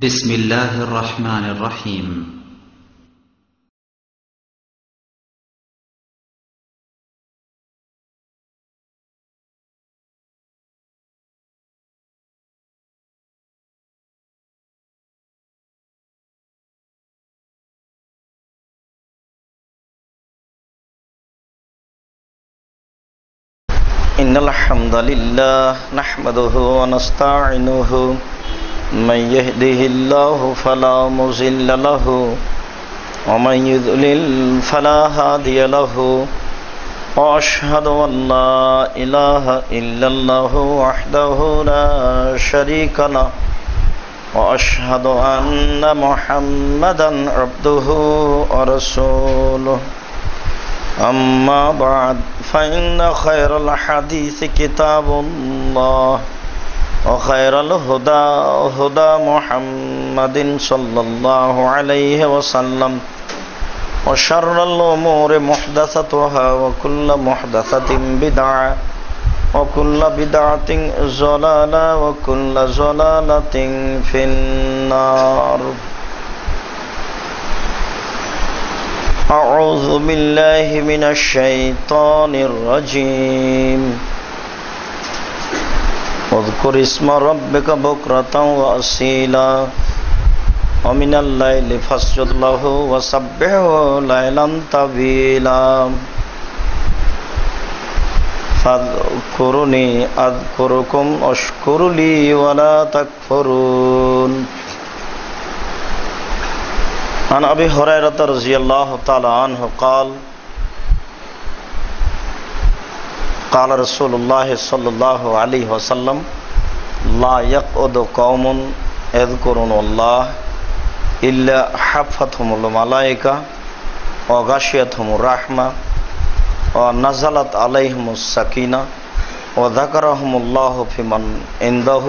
بسم الله الرحمن الرحيم إن الحمد لله نحمده ونستعينه من يهده الله فلا مضل له ومن يضلل فلا هادي له وأشهد أن لا إله إلا الله وحده لا شريك له وأشهد أن محمدا عبده ورسوله أما بعد فإن خير الحديث كتاب الله وخير الهدى هدى محمد صلى الله عليه وسلم وشر الأمور محدثاتها وكل محدثة بدعة وكل بدعة ضلالة وكل ضلالة في النار. أعوذ بالله من الشيطان الرجيم. واذكر اسم ربك بكرة وأصيلا ومن الليل فاسجد له وسبحه ليلا طويلا فاذكرني أذكركم واشكروا لي ولا تكفرون. عن أبي هريرة رضي الله تعالى عنه قال قال رسول الله صلى الله عليه وسلم لا يقعد قوم يذكرون الله إلا حفتهم الملائكة وغشيتهم الرحمة ونزلت عليهم السكينة وذكرهم الله في من عنده.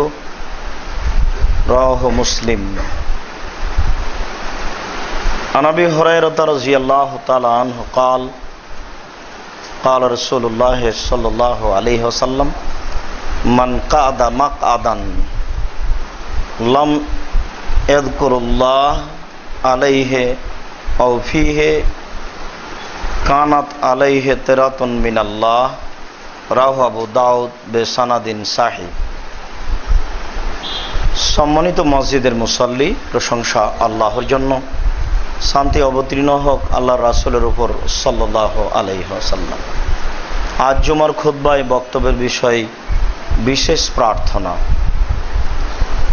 رواه مسلم. عن أبي هريرة رضي الله تعالى عنه قال قال رسول الله صلى الله عليه وسلم من قعد مقعدا لم يذكر الله عليه أو فيه كانت عليه ترة من الله. রাওয়াহু আবু দাউদ বেসানাদিন সাহিহ. সম্মানিত মসজিদের মুসল্লি, প্রশংসা আল্লাহর জন্য, শান্তি অবতীর্ণ হোক আল্লাহর রাসূলের উপর সাল্লাল্লাহু আলাইহি ওয়াসাল্লাম। আজ জুমার খুতবায় বক্তব্যের বিষয় বিশেষ প্রার্থনা।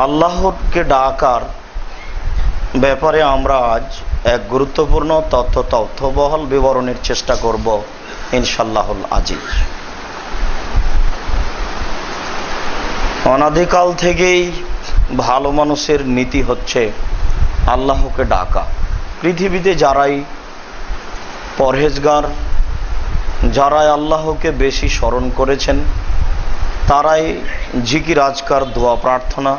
আল্লাহকে ডাকার ব্যাপারে আমরা আজ এক গুরুত্বপূর্ণ তথ্যবহল বিবরণের চেষ্টা করব ইনশাআল্লাহুল আজিজ। অনাদিকাল থেকেই ভালো মানুষের নীতি হচ্ছে আল্লাহকে ডাকা। পৃথিবীতে যারাই পরহেজগার, যারাই আল্লাহকে বেশি স্মরণ করেছেন, তারাই জিকির আজকার দোয়া প্রার্থনা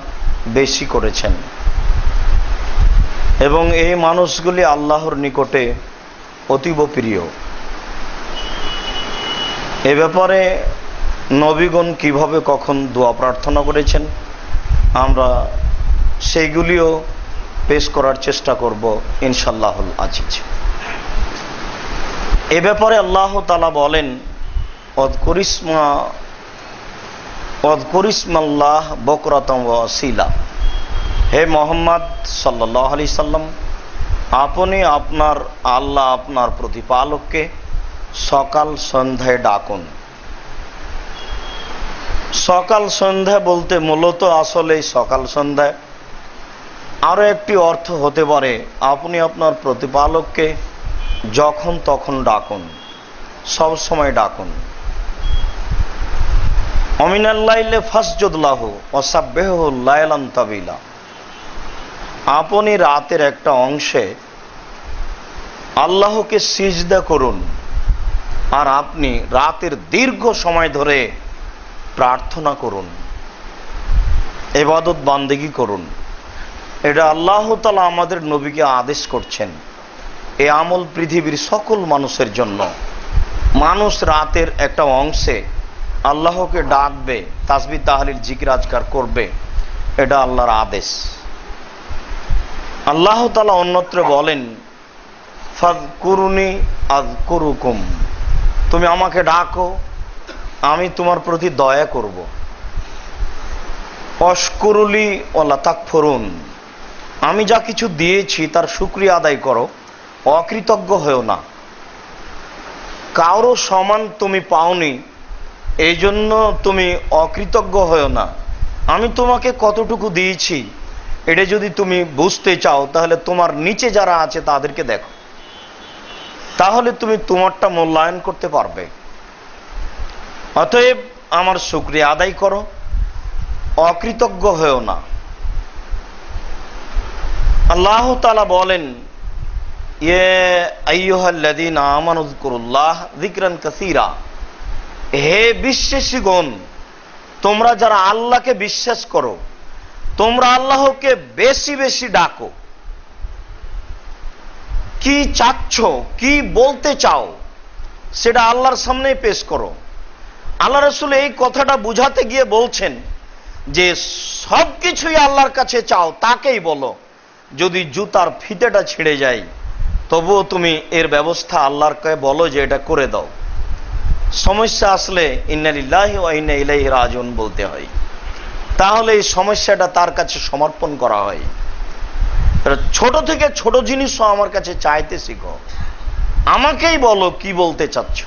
বেশি করেছেন এবং এই মানুষগুলি আল্লাহর নিকটে অতীব প্রিয়। এ ব্যাপারে নবীগণ কিভাবে কখন দোয়া প্রার্থনা করেছেন আমরা সেইগুলিও পেশ করার চেষ্টা করব ইনশাআল্লাহুল আজিজ। এ ব্যাপারে আল্লাহ তাআলা বলেন অযকুরিসমাল্লাহ বকরাতাম ওয়া আসীলা। হে মুহাম্মদ সাল্লাল্লাহু আলাইহি সাল্লাম, আপনি আপনার আল্লাহ আপনার প্রতিপালককে সকাল সন্ধ্যায় ডাকুন। সকাল সন্ধ্যা বলতে মূলত আসলে সকাল সন্ধ্যায় আরো একটি অর্থ হতে পারে আপনি আপনার প্রতিপালককে যখন তখন ডাকুন, সব সময় ডাকুন। অমিনাল লাইলি ফাসজুদ লাহু ওয়াসাব্বিহু লাইলান তাওয়িলা। আপনি রাতের একটা অংশে আল্লাহকে সিজদা করুন আর আপনি রাতের দীর্ঘ সময় ধরে প্রার্থনা করুন, ইবাদত বান্দেগী করুন। এটা আল্লাহ তাআলা আমাদের নবীকে আদেশ করছেন। এই আমল পৃথিবীর সকল মানুষের জন্য। মানুষ রাতের একটা অংশে আল্লাহকে ডাকবে, তাসবিহ তাহলিল জিকির আজকার করবে, এটা আল্লাহর আদেশ। আল্লাহ তাআলা অন্যত্র বলেন, ফাযকুরুনি আযকুরুকুম, তুমি আমাকে ডাকো, আমি তোমার প্রতি দয়া করব। অশকুরুলি ওয়ালা তাকফুরুন, আমি যা কিছু দিয়েছি তার শুকরিয়া আদায় করো, অকৃতজ্ঞ হয়েও না। কারো সমান তুমি পাওনি, এই জন্য তুমি অকৃতজ্ঞ হয়েও না। আমি তোমাকে কতটুকু দিয়েছি এটা যদি তুমি বুঝতে চাও, তাহলে তোমার নিচে যারা আছে তাদেরকে দেখো, তাহলে তুমি তোমারটা মূল্যায়ন করতে পারবে। অতএব আমার শুকরিয়া আদায় করো, অকৃতজ্ঞ হয়েও না। আল্লাহ তাআলা বলেন, ইয়া আইয়ুহাল্লাযীনা আমানু যকুরুল্লাহ যিকরান কাসীরা, হে বিশ্বাসীগণ, তোমরা যারা আল্লাহকে বিশ্বাস করো, তোমরা আল্লাহকে বেশি বেশি ডাকো। কি চাচ্ছ, কি বলতে চাও, সেটা আল্লাহর সামনে পেশ করো। আল্লাহ রাসূল এই কথাটা বুঝাতে গিয়ে বলছেন যে সবকিছুই আল্লাহর কাছে চাও, তাকেই বলো। যদি জুতার ফিতেটা ছিঁড়ে যায়, তবুও তুমি এর ব্যবস্থা আল্লাহরকে বলো যে এটা করে দাও। সমস্যা আসলে ইন্না লিল্লাহি ওয়া ইন্না ইলাইহি রাজিউন বলতে হয়, তাহলে এই সমস্যাটা তার কাছে সমর্পণ করা হয়। ছোট থেকে ছোট জিনিসও আমার কাছে চাইতে শিখো, আমাকেই বলো কি বলতে চাচ্ছ।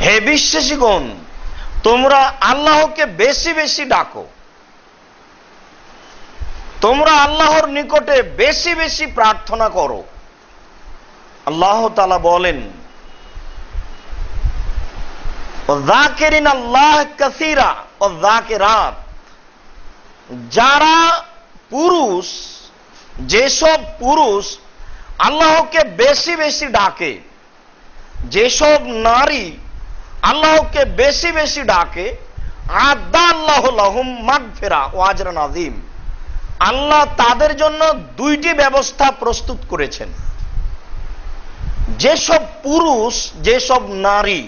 হে বিশ্বাসীগণ, তোমরা আল্লাহকে বেশি বেশি ডাকো, তোমরা আল্লাহর নিকটে বেশি বেশি প্রার্থনা করো। আল্লাহ তাআলা বলেন, যাকিরিন আল্লাহ কাসীরা ওয়া যাকিরাত, যারা পুরুষ, যেসব পুরুষ আল্লাহকে বেশি বেশি ডাকে, যেসব নারী আল্লাহকে বেশি বেশি ডাকে, আ'আদ্দা আল্লাহু লাহুম মাগফিরা ওয়া আজরান আযীম, আল্লাহ তাদের জন্য দুইটি ব্যবস্থা প্রস্তুত করেছেন। যেসব পুরুষ, যেসব নারী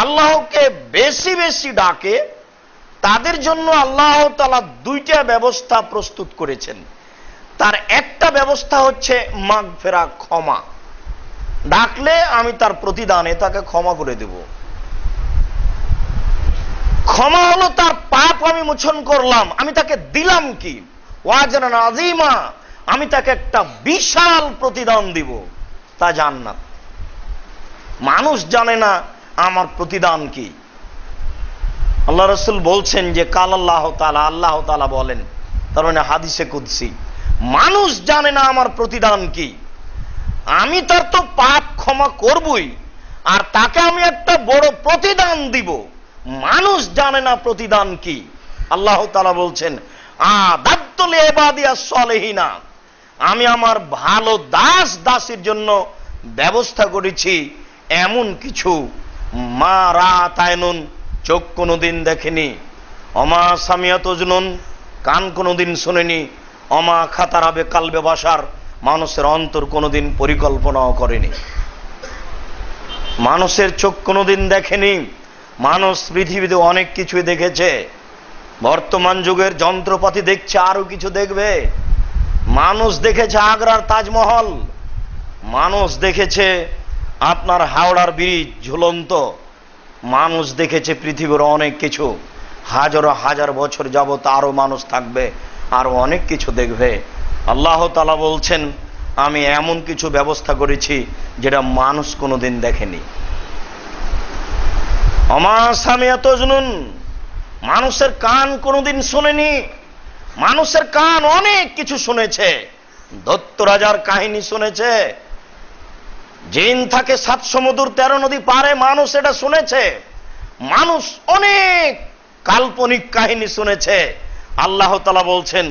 আল্লাহকে বেশি বেশি ডাকে, তাদের জন্য আল্লাহ তাআলা দুইটা ব্যবস্থা প্রস্তুত করেছেন। তার একটা ব্যবস্থা হচ্ছে মাগফিরা, ক্ষমা। ডাকলে আমি তার প্রতিদানে তাকে ক্ষমা করে দেব। ক্ষমা হলো তার পাপ আমি মোচন করলাম, আমি তাকে দিলাম কি, ওয়াজরান আযীমা, আমি তাকে একটা বিশাল প্রতিদান দিব, তা জান্নাত। মানুষ জানে না আমার প্রতিদান কি। আল্লাহ রাসূল বলছেন যে কাল আল্লাহ তাআলা, আল্লাহ তাআলা বলেন, তার মানে হাদিসে কুদসি, মানুষ জানে না আমার প্রতিদান কি। আমি তার তো পাপ ক্ষমা করবই, আর তাকে আমি একটা বড় প্রতিদান দিব। মানুষ জানে না প্রতিদান কি। আল্লাহ তাআলা বলছেন, আ'দাতু লিইবাদিয়াস সালিহিনা, আমি আমার ভালো দাস দাসীর জন্য ব্যবস্থা করেছি এমন কিছু, মা রাআত আইনুন, চোখ কোনোদিন দেখেনি, অমা সামিয়াত উযুনুন, কান কোনোদিন শোনেনি, অমা খাতারা বিকালবে বাশার, মানুষের অন্তর কোনোদিন পরিকল্পনাও করেনি। মানুষের চোখ কোনোদিন দেখেনি। মানুষ পৃথিবীতে অনেক কিছুই দেখেছে, বর্তমান যুগের যন্ত্রপাতি দেখছে, আরো কিছু দেখবে। মানুষ দেখেছে আগ্রার তাজমহল, মানুষ দেখেছে আপনার হাওড়ার ব্রিজ ঝুলন্ত, মানুষ দেখেছে পৃথিবীর অনেক কিছু। হাজারো হাজার বছর যাবত আরো মানুষ থাকবে, আরো অনেক কিছু দেখবে। আল্লাহ তাআলা বলছেন, আমি এমন কিছু ব্যবস্থা করেছি যেটা মানুষ কোনোদিন দেখেনি। অমা সামিয়াত উযুনুন, মানুষের কান কোনোদিন শোনেনি। মানুষের কান অনেক কিছু শুনেছে, দত্ত রাজার কাহিনী শুনেছে, জিন থাকে 7 সমুদ্র 13 নদী পারে, মানুষ এটা শুনেছে। মানুষ অনেক কাল্পনিক কাহিনী শুনেছে। আল্লাহ তাআলা বলছেন,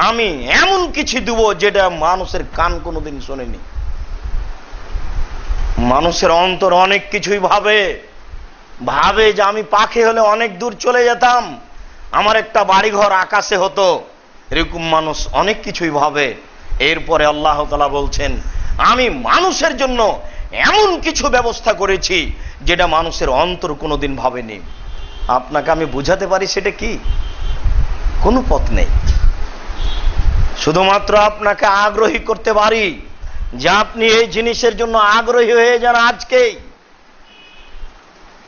আমি এমন কিছু দেব যেটা মানুষের কান কোনোদিন শোনেনি। মানুষের অন্তর অনেক কিছুই ভাবে যে আমি পাখি হলে অনেক দূর চলে যেতাম, আমার একটা বাড়িঘর আকাশে হতো। এরকম মানুষ অনেক কিছুই ভাবে। এরপরে আল্লাহ তাআলা বলছেন, আমি মানুষের জন্য এমন কিছু ব্যবস্থা করেছি যেটা মানুষের অন্তর কোনোদিন ভাবেনি। আপনাকে আমি বুঝাতে পারি সেটা কি? কোনো পথ নেই। শুধুমাত্র আপনাকে আগ্রহী করতে পারি যে আপনি এই জিনিসের জন্য আগ্রহী হয়ে যান আজকেই।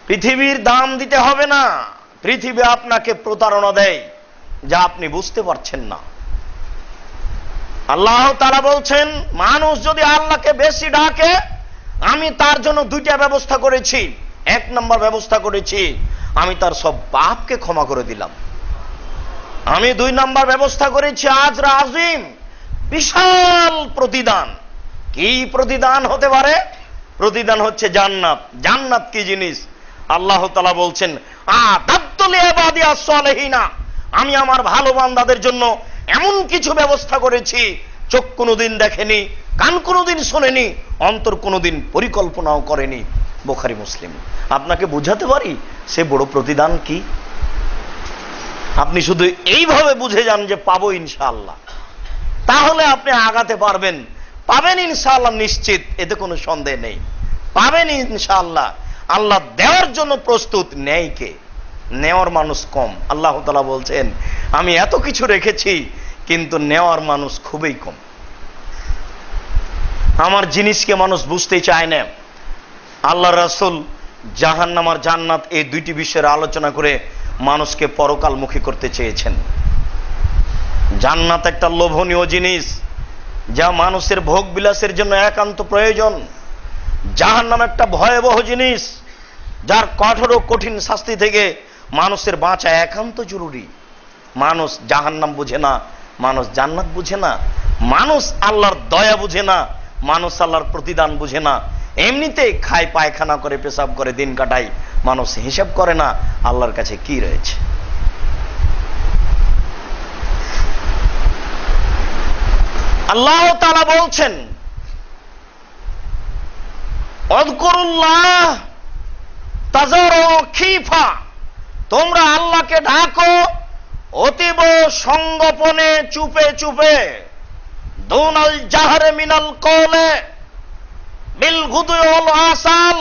পৃথিবীর দাম দিতে হবে না, পৃথিবী আপনাকে প্রতারণা দেয় যা আপনি বুঝতে পারছেন না। আল্লাহ তাআলা বলছেন, মানুষ যদি আল্লাহকে বেশি ডাকে আমি তার জন্য দুইটা ব্যবস্থা করেছি। এক নম্বর ব্যবস্থা করেছি, আমি তার সব পাপকে ক্ষমা করে দিলাম। আমি দুই নম্বর ব্যবস্থা করেছি আজর আজিম, বিশাল প্রতিদান। কি প্রতিদান হতে পারে? প্রতিদান হচ্ছে জান্নাত। জান্নাত কি জিনিস? আল্লাহ তাআলা বলছেন, আ'দাদতু লিইবাদিয়াস সালিহিনা, আমি আমার ভালো বান্দাদের জন্য এমন কিছু ব্যবস্থা করেছি চোখ কোনোদিন দেখেনি, কান কোনোদিন শোনেনি, অন্তর কোনোদিন পরিকল্পনাও করেনি। বুখারী মুসলিম। আপনাকে বুঝাতে পারি সে বড় প্রতিদান কি? আপনি শুধু এইভাবে বুঝে যান যে পাবো ইনশাআল্লাহ, তাহলে আপনি আগাতে পারবেন। পাবেন ইনশাআল্লাহ নিশ্চিত, এতে কোনো সন্দেহ নেই। পাবেন ইনশাআল্লাহ। আল্লাহ দেওয়ার জন্য প্রস্তুত, নেই কে? নেওয়ার মানুষ কম। আল্লাহ তাআলা বলছেন, আমি এত কিছু রেখেছি কিন্তু নেওয়ার মানুষ খুবই কম। আমার জিনিসকে মানুষ বুঝতে চায় না। আল্লাহ রাসূল জাহান্নাম আর জান্নাত এই দুইটি বিষয়ের আলোচনা করে মানুষকে পরকালমুখী করতে চেয়েছেন। জান্নাত একটা লোভনীয় জিনিস যা মানুষের ভোগ বিলাসের জন্য একান্ত প্রয়োজন। জাহান্নাম একটা ভয়াবহ জিনিস যার কঠোর ও কঠিন শাস্তি থেকে মানুষের বাঁচা একান্ত জরুরি। মানুষ জাহান্নাম বুঝে না, মানুষ জান্নাত বুঝে না, মানুষ আল্লাহর দয়া বুঝে না, মানুষ আল্লাহর প্রতিদান বুঝে না। এমনিতেই খায়, পায়খানা করে, পেশাব করে দিন কাটায়। মানুষ হিসাব করে না আল্লাহর কাছে কি রয়েছে। আল্লাহ তাআলা বলছেন, আযকুরুল্লাহ তাযারু খিফা, তোমরা আল্লাহকে ডাকো অতীব সংগোপনে, চুপে চুপে। দুনাল জাহরে মিনাল কওলে বিল গুদুই ওয়াল আসাল,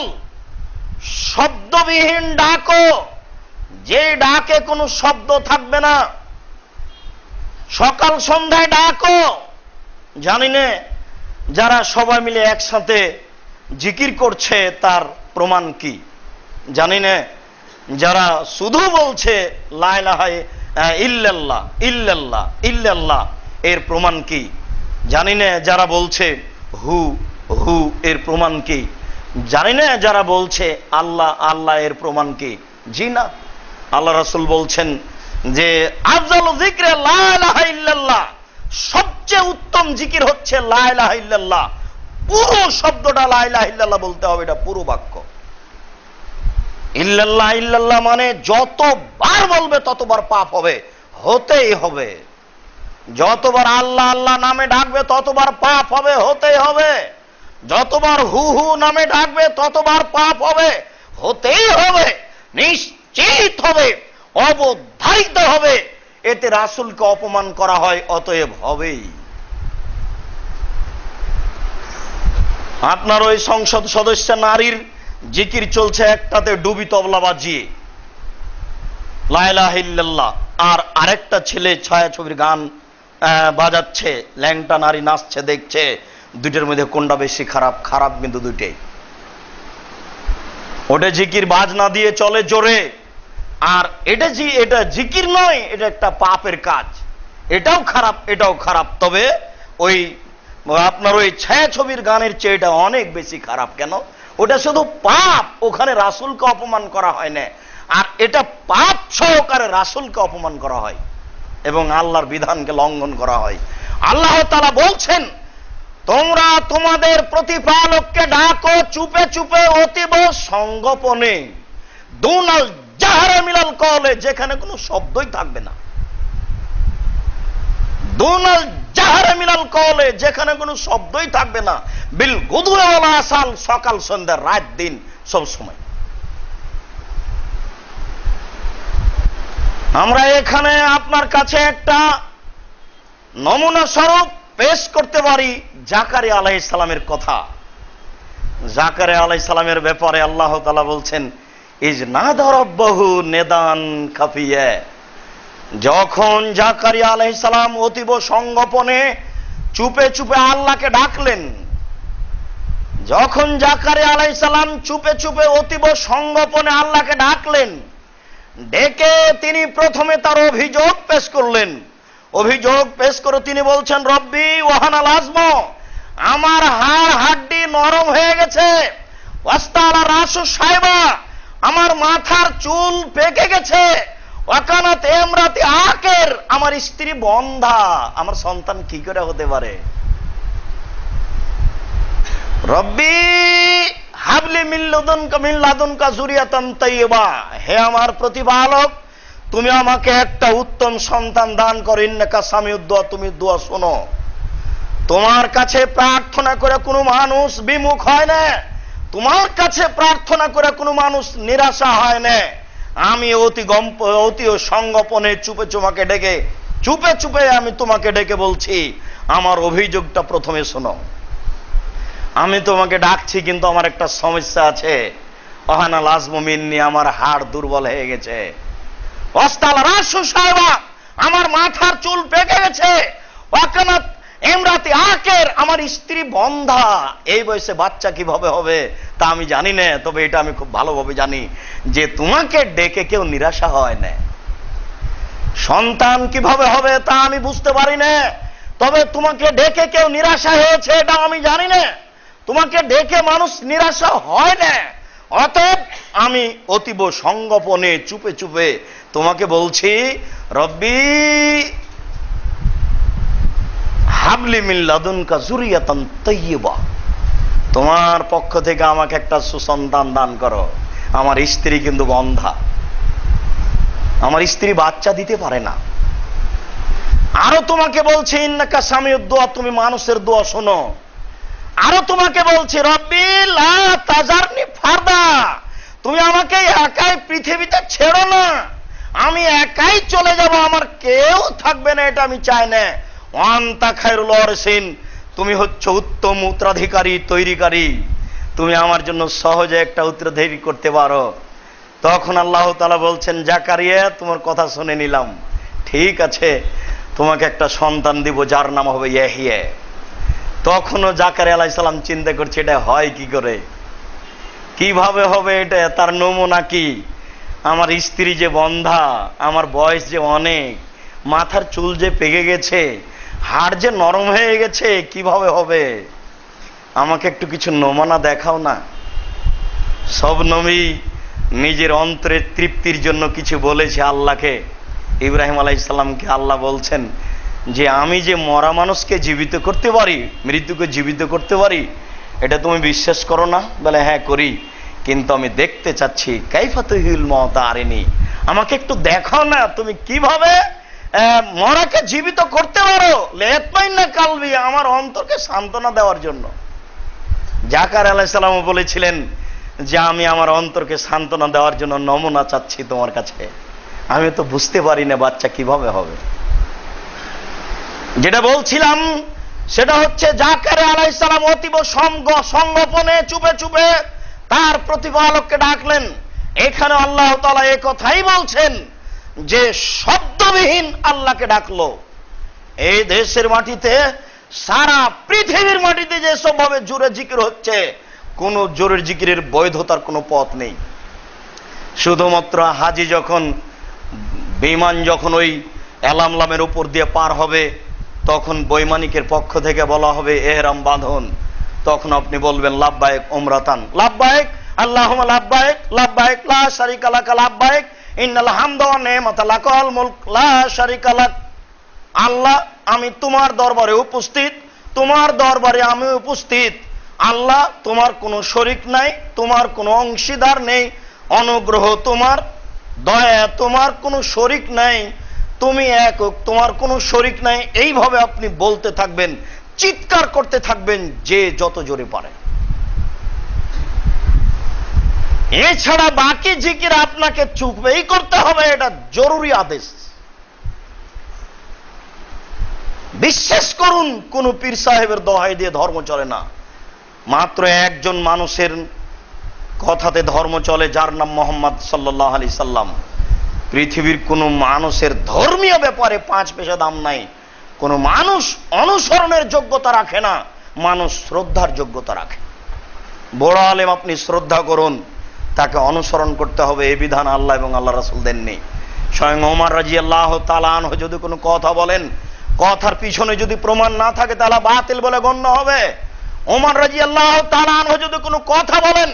শব্দবিহীন ডাকো, যে ডাকে কোনো শব্দ থাকবে না। সকাল সন্ধ্যায় ডাকো। জানি না যারা সবাই মিলে একসাথে জিকির করছে তার প্রমাণ কি? জানি না যারা শুধু বলছে লা ইলাহা ইল্লাল্লাহ ইল্লাল্লাহ ইল্লাল্লাহ এর প্রমাণ কি? জানি না যারা বলছে হু হু এর প্রমাণ কি? জানি না যারা বলছে আল্লাহ আল্লাহ এর প্রমাণ কি? জি না। আল্লাহ রাসূল বলছেন যে আফজালু যিকরি লা ইলাহা ইল্লাল্লাহ, সবচেয়ে উত্তম জিকির হচ্ছে লা ইলাহা ইল্লাল্লাহ। পুরো শব্দটা লা ইলাহা ইল্লাল্লাহ বলতে হবে, এটা পুরো বাক্য। ইল্লাল্লাহ ইল্লাল্লাহ মানে যতবার বলবে ততবার পাপ হবে, হতেই হবে। যতবার আল্লাহ আল্লাহ নামে ডাকবে ততবার পাপ হবে, হতেই হবে। যতবার হু হু নামে ডাকবে ততবার পাপ হবে, হতেই হবে, নিশ্চিত হবে, অবধারিত হবে। এতে রাসূলকে অপমান করা হয়, অতএব হবেই। আপনার ওই সংসদ সদস্য নারীর জিকির চলছে, একটাতে ডুবি তবলা বাজিয়ে লা ইলাহা ইল্লাল্লাহ, আর আরেকটা ছেলে ছায়াছবির গান বাজাচ্ছে, ল্যাংটা নারী নাচছে, দেখছে। দুইটার মধ্যে কোনটা বেশি খারাপ? খারাপ কিন্তু দুইটাই। ওটা জিকির বাজনা দিয়ে চলে জোরে, আর এটা জিকির নয়, এটা একটা পাপের কাজ। এটাও খারাপ, এটাও খারাপ। তবে ওই আপনার ওই ছায়াছবির গানের চেয়ে এটা অনেক বেশি খারাপ। কেন? ওটা শুধু পাপ, ওখানে রাসূলকে অপমান করা হয় না, আর এটা পাপ সহকারে রাসূলকে অপমান করা হয় এবং আল্লাহর বিধানকে লঙ্ঘন করা হয়। আল্লাহ তাআলা বলছেন, তোমরা তোমাদের প্রতিপালককে ডাকো চুপে চুপে, অতীব সংগোপনে। দুনাল জাহরে মিনাল কওলে, যেখানে কোনো শব্দই থাকবে না। দুনাল জাহরে মিনাল কওলে, যেখানে কোনো শব্দই থাকবে না। বিল গুদুই ওয়াল আসাল, সকাল সন্ধ্যা রাত দিন সব সময়। আমরা এখানে আপনার কাছে একটা নমুনা স্বরূপ পেশ করতে পারি জাকারিয়া আলাইহিস সালামের কথা। জাকারিয়া আলাইহিস সালামের ব্যাপারে আল্লাহ তাআলা বলছেন, ইজ নাদা রাব্বাহু নিদান খাফিয়া, যখন জাকারিয়া আলাইহিস সালাম অতীব সংগোপনে চুপে চুপে আল্লাহকে ডাকলেন, যখন জাকারিয়া আলাইহিস সালাম চুপে চুপে অতীব সংগোপনে আল্লাহকে ডাকলেন, ডেকে তিনি প্রথমে তার অভিযোগ পেশ করলেন। অভিযোগ পেশ করে তিনি বলছেন, রব্বি ওয়াহানাল আযম, আমার হাড় হাড্ডি নরম হয়ে গেছে, ওয়াস্তালা রাসু সাইবা, আমার মাথার চুল পেকে গেছে, ওয়াকানাত ইমরাতি আকের, আমার স্ত্রী বন্ধা, আমার সন্তান কি করে হতে পারে? রব্বি হাবলি মিন লাদুনকা যুরিয়াতান তাইয়্যিবা, হে আমার প্রতিপালক, তুমি আমাকে একটা উত্তম সন্তান দান করো। ইন্নাকা সামিউদ দুআ, তুমি দোয়া শোনো। তোমার কাছে প্রার্থনা করে কোনো মানুষ বিমুখ হয় না, তোমার কাছে প্রার্থনা করে কোনো মানুষ নিরাশা হয় না। আমি অতি সংগোপনে চুপে চুপে আমি তোমাকে ডেকে বলছি, আমার অভিযোগটা প্রথমে শোনো। আমি তোমাকে ডাকছি, কিন্তু আমার একটা সমস্যা আছে। ওয়াহানাল আযমু মিন্নি, আমার হাড় দুর্বল হয়ে গেছে। ওয়াস্তাল রাসু সাইবা, আমার মাথার চুল পেকে গেছে। ওয়াকানাত ইমরাতি আকের, আমার স্ত্রী বন্ধা। এই বয়সে বাচ্চা কিভাবে হবে তা আমি জানি না, তবে এটা আমি খুব ভালোভাবে জানি যে তোমাকে ডেকে কেউ নিরাশা হয় না। সন্তান কিভাবে হবে তা আমি বুঝতে পারি না, তবে তোমাকে ডেকে কেউ নিরাশা হয়েছে এটা আমি জানি না। তোমাকে ডেকে মানুষ নিরাশা হয় না, অতএব আমি অতীব সংগোপনে চুপে চুপে তোমাকে বলছি, রব্বি হাবলি মিন লাদুনকা যুরিয়াতান তাইয়্যিবা, তোমার পক্ষ থেকে আমাকে একটা সুসন্তান দান করো। আমার স্ত্রী কিন্তু বন্ধা, আমার স্ত্রী বাচ্চা দিতে পারে না। আরো তোমাকে বলছি, ইন্নাকা সামিউদ দুআ, তুমি মানুষের দোয়া শোনো। আরো তোমাকে বলছি, রব্বি লা তাজারনি ফারদা, তুমি আমাকে একাই পৃথিবীতে ছেড়ো না, আমি একাই চলে যাব, আমার কেউ থাকবে না, এটা আমি চাই না। ওয়ান্তা খায়রুল ওয়ারিসিন, তুমি হচ্ছে উত্তম উত্তরাধিকারী তৈরিকারী, তুমি আমার জন্য সহজে একটা উত্তরাধিকারী করতে পারো। তখন আল্লাহ তাআলা বলছেন, জাকারিয়া তোমার কথা শুনে নিলাম, ঠিক আছে, তোমাকে একটা সন্তান দিব, যার নাম হবে ইয়াহইয়া। তখনও জাকারিয়া আলাইহিস সালাম চিন্তা করছে, এটা হয় কি করে, কিভাবে হবে এটা, তার নমুনা কি? আমার স্ত্রী যে বন্ধা, আমার বয়স যে অনেক, মাথার চুল যে পেকে গেছে, হাড় যে নরম হয়ে গেছে, কিভাবে হবে? আমাকে একটু কিছু নমুনা দেখাও না। সব নবী নিজের অন্তরের তৃপ্তির জন্য কিছু বলেছে আল্লাহকে। ইব্রাহিম আলাইহিস সালামকে আল্লাহ বলছেন যে আমি যে মরা মানুষকে জীবিত করতে পারি, মৃত্যুকে জীবিত করতে পারি, এটা তুমি বিশ্বাস করো না? বলে হ্যাঁ করি, কিন্তু আমি দেখতে চাচ্ছি কাইফা তুহিল মওতা আরিনি, আমাকে একটু দেখাও না তুমি কিভাবে মরাকে জীবিত করতে পারো। লিয়াতমাইন্না কালবি, আমার অন্তরকে সান্ত্বনা দেওয়ার জন্য। জাকারিয়া আলাইহিস সালাম বলেছিলেন যে আমি আমার অন্তরকে সান্ত্বনা দেওয়ার জন্য নমুনা চাচ্ছি তোমার কাছে, আমি তো বুঝতে পারি না বাচ্চা কিভাবে হবে। যেটা বলছিলাম সেটা হচ্ছে জাকারিয়া আলাইহিস সালাম অতীব সংগোপনে চুপে চুপে তার প্রতিপালককে ডাকলেন। এখানে আল্লাহ তাআলা এই কথাই বলছেন যে শব্দবিহীন আল্লাহকে ডাকলো। এই দেশের মাটিতে, সারা পৃথিবীর মাটিতে যেসব ভাবে জোরে জিকির হচ্ছে, কোন জোরের জিকিরের বৈধতার কোনো পথ নেই। শুধুমাত্র হাজি যখন, বিমান যখন ওই এলামলামের উপর দিয়ে পার হবে, তখন বৈমানিকের পক্ষ থেকে বলা হবে এহরাম বাঁধন, তখন আপনি বলবেন লাব্বাইক উমরাতান, লাব্বাইক আল্লাহুম্মা লাব্বাইক, লাব্বাইক লা শারীকা লাক, লাব্বাইক ইন্নাল হামদা ওয়ান নি'মাতা লাকাল মুলক লা শারীকা লাক। আল্লাহ, আমি তোমার দরবারে উপস্থিত, তোমার দরবারে আমি উপস্থিত। আল্লাহ, তোমার কোনো শরীক নাই, তোমার কোনো অংশীদার নেই, অনুগ্রহ তোমার, দয়া তোমার, কোনো শরীক নাই, তুমি একক, তোমার কোনো শরীক নাই। এইভাবে আপনি বলতে থাকবেন, চিৎকার করতে থাকবেন যে যত জোরে পারে। এছাড়া বাকি জিকির আপনাকে চুপেই করতে হবে, এটা জরুরি আদেশ। বিশ্বাস করুন, কোন পীর সাহেবের দোহাই দিয়ে ধর্ম চলে না। মাত্র একজন মানুষের কথাতে ধর্ম চলে, যার নাম মুহাম্মদ সাল্লাল্লাহু আলাইহি সাল্লাম। পৃথিবীর কোনো মানুষের ধর্মীয় ব্যাপারে 5 পয়সা দাম নাই। কোনো মানুষ অনুসরণের যোগ্যতা রাখে না, মানুষ শ্রদ্ধার যোগ্যতা রাখে। বড় আলেম আপনি শ্রদ্ধা করুন, তাকে অনুসরণ করতে হবে, এই বিধান আল্লাহ এবং আল্লাহ রাসূল দেননি। স্বয়ং ওমর রাদিয়াল্লাহু তাআলা আনহু যদি কোনো কথা বলেন, কথার পিছনে যদি প্রমাণ না থাকে তাহলে বাতিল বলে গণ্য হবে। ওমর রাদিয়াল্লাহু তাআলা আনহু যদি কোনো কথা বলেন,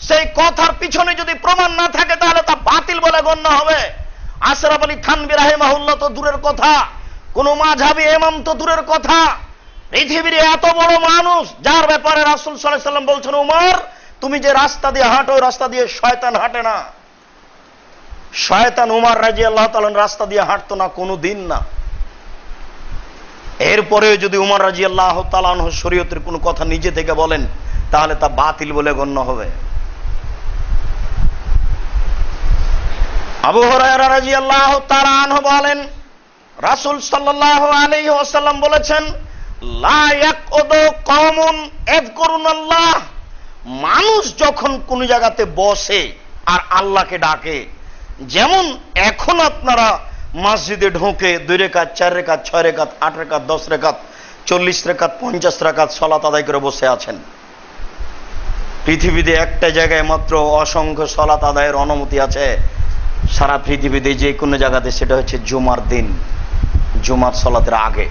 সেই কথার পিছনে যদি প্রমাণ না থাকে তাহলে তা বাতিল বলে গণ্য হবে। আশরাফ আলী থানভী রাহিমাহুল্লাহ তো দূরের কথা, কোন মাযহাবী ইমাম তো দূরের কথা, পৃথিবীর এত বড় মানুষ যার ব্যাপারে রাসূল সাল্লাল্লাহু আলাইহি ওয়াসাল্লাম বলছেন, ওমর তুমি যে রাস্তা দিয়ে হাঁটো ওই রাস্তা দিয়ে শয়তান হাঁটে না। শয়তান ওমর রাদিয়াল্লাহু তাআলা রাস্তা দিয়ে হাঁটতো না, কোনো দিন না। এরপরেও যদি ওমর রাদিয়াল্লাহু তাআলা আনহু শরীয়তের কোনো কথা নিজে থেকে বলেন তাহলে তা বাতিল বলে গণ্য হবে। আবু হুরায়রা রাদিয়াল্লাহু তাআলা আনহু বলেন, রাসূল সাল্লাল্লাহু আলাইহি ওয়াসাল্লাম বলেছেন, লা ইয়াকুদু কওমুন ইয়াযকুরুনাল্লাহ, মানুষ যখন কোন জায়গাতে বসে আর আল্লাহকে ডাকে, যেমন এখন আপনারা মসজিদে ঢোকে 2 রাকাত 4 রাকাত 6 রাকাত 8 রাকাত 10 রাকাত 40 রাকাত 50 রাকাত সালাত আদায় করে বসে আছেন। পৃথিবীতে একটা জায়গায় মাত্র অসংখ্য সালাত আদায়ের অনুমতি আছে সারা পৃথিবীতে, যে কোনো জায়গাতে, সেটা হচ্ছে জুমার দিন, জুমার সালাতের আগে।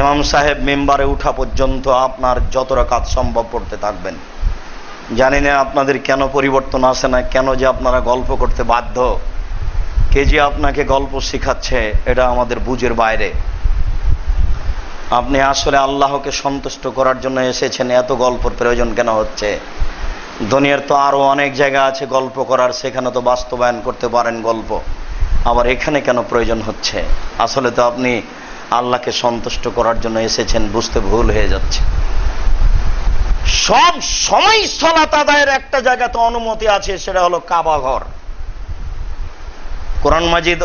ইমাম সাহেব মিম্বারে উঠা পর্যন্ত আপনার যত রাকাত সম্ভব পড়তে থাকবেন। জানি না আপনাদের কেন পরিবর্তন আসে না, কেন যে আপনারা গল্প করতে বাধ্য, কে যে আপনাকে গল্প শিখাচ্ছে এটা আমাদের বুঝের বাইরে। আপনি আসলে আল্লাহকে সন্তুষ্ট করার জন্য এসেছেন, এত গল্পের প্রয়োজন কেন হচ্ছে? দুনিয়ার তো আরো অনেক জায়গা আছে গল্প করার, সেখানে তো বাস্তবায়ন করতে পারেন গল্প, আবার এখানে কেন প্রয়োজন হচ্ছে? আসলে তো আপনি আল্লাহকে সন্তুষ্ট করার জন্য এসেছেন, বুঝতে ভুল হয়ে যাচ্ছে। সব সময় সালাত আদায়ের একটা জায়গাতে অনুমতি আছে, সেটা হলো কাবা ঘর। কোরআন মাজিদ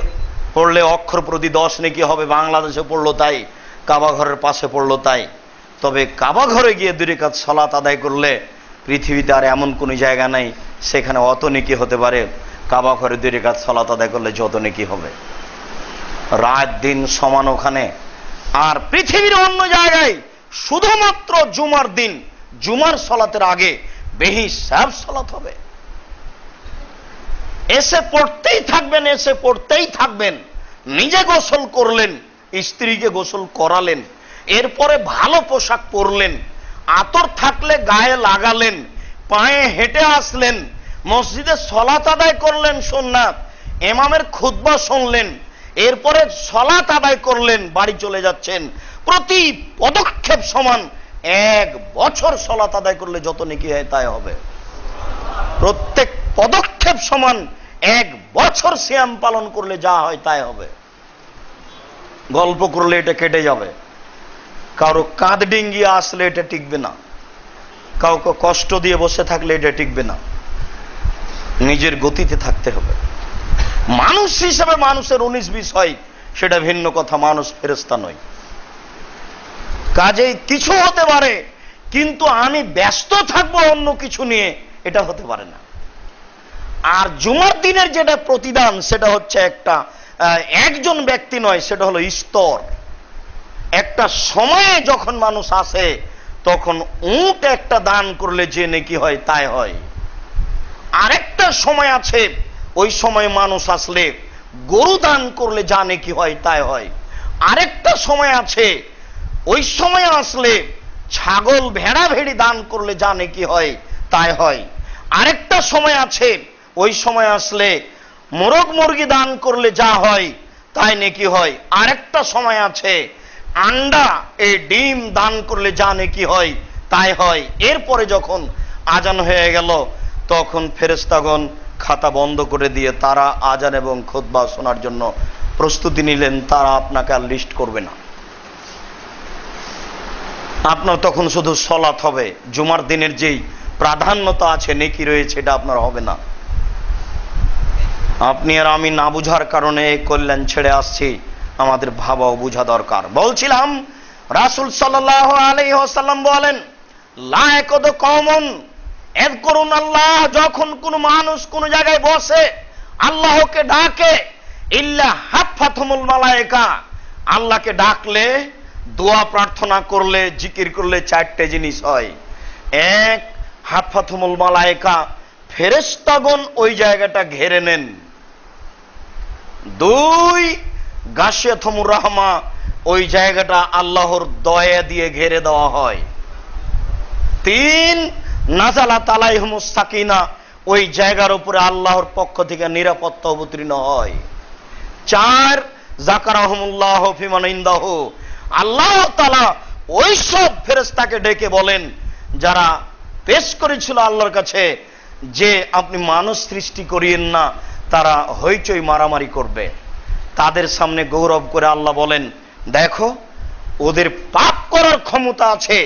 পড়লে অক্ষর প্রতি 10 নেকি হবে, বাংলাদেশে পড়লো তাই, কাবা ঘরের পাশে পড়লো তাই। তবে কাবা ঘরে গিয়ে 2 রাকাত সালাত আদায় করলে পৃথিবীতে আর এমন কোনো জায়গা নাই সেখানে অত নেকি হতে পারে। কাবা ঘরে 2 রাকাত সালাত আদায় করলে যত নেকি হবে, রাত দিন সমান ওখানে। আর পৃথিবীর অন্য জায়গায় শুধুমাত্র জুমার দিন, জুমার সালাতের আগে বেহিসাব সালাত হবে। এসে পড়তেই থাকবেন, এসে পড়তেই থাকবেন। নিজে গোসল করলেন, স্ত্রীকে গোসল করালেন, এরপরে ভালো পোশাক পরলেন, আতর থাকলে গায়ে লাগালেন, পায়ে হেঁটে আসলেন, মসজিদে সালাত আদায় করলেন সুন্নাত, ইমামের খুতবা শুনলেন, এরপরে সালাত আদায় করলেন, বাড়ি চলে যাচ্ছেন। প্রতি পদক্ষেপ সমান। 1 বছর সালাত আদায় করলে যত নেকি হয় তাই হবে। প্রত্যেক পদক্ষেপ সমান। 1 বছর সিয়াম পালন করলে যা হয় তাই হবে। গল্প করলে এটা কেটে যাবে, কারো কাঁধ ডিঙ্গিয়ে আসলে এটা টিকবে না, কাউকে কষ্ট দিয়ে বসে থাকলে এটা টিকবে না। নিজের গতিতে থাকতে হবে। মানুষ হিসেবে মানুষের 19-20 হয় সেটা ভিন্ন কথা, মানুষ ফেরেশতা নয়। কাজেই কিছু হতে পারে, কিন্তু আমি ব্যস্ত থাকবো অন্য কিছু নিয়ে, এটা হতে পারে না। আর জুমার দিনের যেটা প্রতিদান, সেটা হচ্ছে একজন ব্যক্তি নয়, সেটা হলো স্তর। একটা সময়ে যখন মানুষ আসে তখন উট একটা দান করলে যে নেকি হয় তাই হয়। আরেকটা সময় আছে, ওই সময় মানুষ আসলে গরু দান করলে যা নেকি হয় তাই হয়। আরেকটা সময় আছে, ওই সময় আসলে ছাগল ভেড়া ভেড়ি দান করলে যা নেকি হয় তাই হয়। আরেকটা সময় আছে, ওই সময় আসলে মোরগ মুরগি দান করলে যা হয় তাই নেকি হয়। আরেকটা সময় আছে, আন্ডা এই ডিম দান করলে যা নেকি হয় তাই হয়। এরপরে যখন আজান হয়ে গেল তখন ফেরেশতাগণ খাতা বন্ধ করে দিয়ে তারা আজান এবং খুতবা শোনার জন্য প্রস্তুতি নিলেন। তারা আপনাকে আর লিস্ট করবে না, আপনার তখন শুধু সালাত হবে। জুমার দিনের যেই প্রাধান্যতা আছে, নেকি রয়েছে, এটা আপনার হবে না। আপনি আর আমি না বুঝার কারণে এই কল্যাণ ছেড়ে আসছি, আমাদের ভাবা ও বুঝা দরকার। বলছিলাম, রাসূল সাল্লাল্লাহু আলাইহি ওয়াসাল্লাম বলেন, লা ইয়াকুদু কওমুন ইয়াযকুরুনাল্লাহ, যখন কোন মানুষ কোন জায়গায় বসে আল্লাহকে ডাকে, ইল্লা হাফাতুমুল মালায়েকা, আল্লাহকে ডাকলে, দোয়া প্রার্থনা করলে, জিকির করলে চারটে জিনিস হয়। এক, হাফাতুমুল মালায়েকা, ফেরেশতাগণ ওই জায়গাটা ঘেরে নেন। দুই, গাশিয়াতুমুর রাহমা, ওই জায়গাটা আল্লাহর দয়া দিয়ে ঘেরে দেওয়া হয়। তিন, নাজালাত আলাইহিমুস সাকিনা, ওই জায়গার উপরে আল্লাহর পক্ষ থেকে নিরাপত্তা অবতীর্ণ হয়। চার, যাকারাহুমুল্লাহ ফিমান ইনদাহু, আল্লাহ তাআলা ওই সব ফেরেশতাকে ডেকে বলেন যারা পেশ করেছিল আল্লাহর কাছে যে আপনি মানুষ সৃষ্টি করিয়েন না, তারা হইচই মারামারি করবে। তাদের সামনে গৌরব করে আল্লাহ বলেন, দেখো ওদের পাপ করার ক্ষমতা আছে,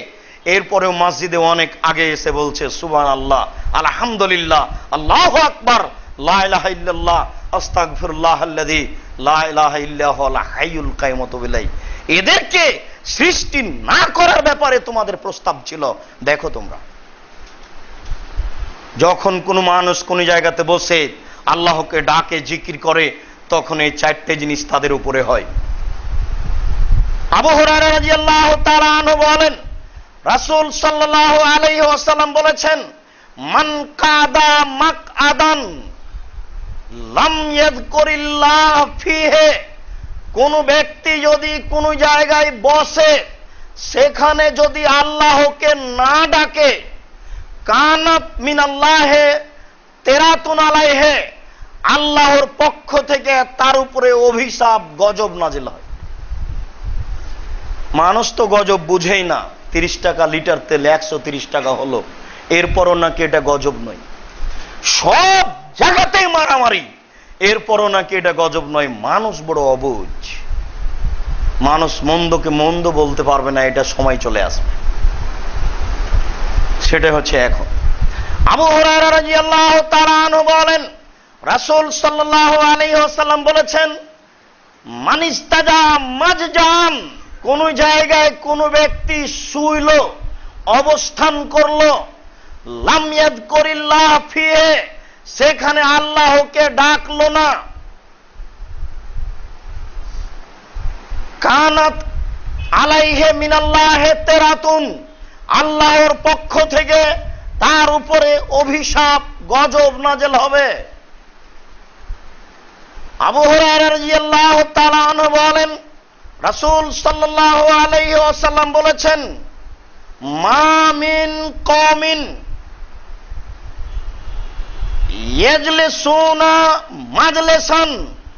এরপরেও মসজিদে অনেক আগে এসে বলছে সুবহানাল্লাহ, আলহামদুলিল্লাহ, আল্লাহু আকবার, লা ইলাহা ইল্লাল্লাহ, আস্তাগফিরুল্লাহ আল্লাযী লা ইলাহা ইল্লা হুয়াল হাইয়ুল কাইয়ুম ওয়া তুবু ইলাইহি। এদেরকে সৃষ্টি না করার ব্যাপারে তোমাদের প্রস্তাব ছিল। দেখো তোমরা যখন কোনো মানুষ কোন জায়গাতে বসে আল্লাহকে ডাকে, জিকির করে, তখন এই চারটে জিনিস তাদের উপরে হয়। আবু হুরায়রা রাদিয়াল্লাহু তাআলা আনহু বলেন, রাসূল সাল্লাল্লাহু আলাইহি ওয়াসাল্লাম বলেছেন, মান কাদা মাকআদান লাম ইয়াযকুরিল্লাহ ফিহি, কোন ব্যক্তি যদি কোন জায়গায় বসে সেখানে যদি আল্লাহকে না ডাকে, কানাত মিনাল্লাহে তেরাতুন আলাইহে, আল্লাহর পক্ষ থেকে তার উপরে অভিশাপ, গজব নাজিল হয়। মানুষ তো গজব বুঝেই না, 30 টাকা লিটার তেল 130 টাকা হলো, এরপরও নাকি এটা গজব নয়। সব জায়গাতেই মারামারি, এরপরও নাকি এটা গজব নয়। মানুষ বড় অবুঝ, মানুষ মন্দকে মন্দ বলতে পারবে না, এটা সময় চলে আসবে। সেটা হচ্ছে এখন। আবু হুরায়রা রাদিয়াল্লাহু তাআলা আনহু বলেন, রাসূল সাল্লাল্লাহু আলাইহি ওয়াসাল্লাম বলেছেন, মানিস্তাজা মাজজান, কোন জায়গায় কোন ব্যক্তি শুইল, অবস্থান করলো, লাম ইয়াযকুরিল্লাহ ফিহি, সেখানে আল্লাহকে ডাকলো না, কানাত আলাইহি মিনাল্লাহি তেরাতুন, আল্লাহর পক্ষ থেকে তার উপরে অভিশাপ, গজব নাযিল হবে। আবু হুরায়রা রাদিয়াল্লাহু তাআলা আনহু বলেন, রাসূল সাল্লাল্লাহু আলাইহি ওয়াসাল্লাম বলেছেন, মা মিন কওমিন ইয়াজলিসুনা মাজলিসান,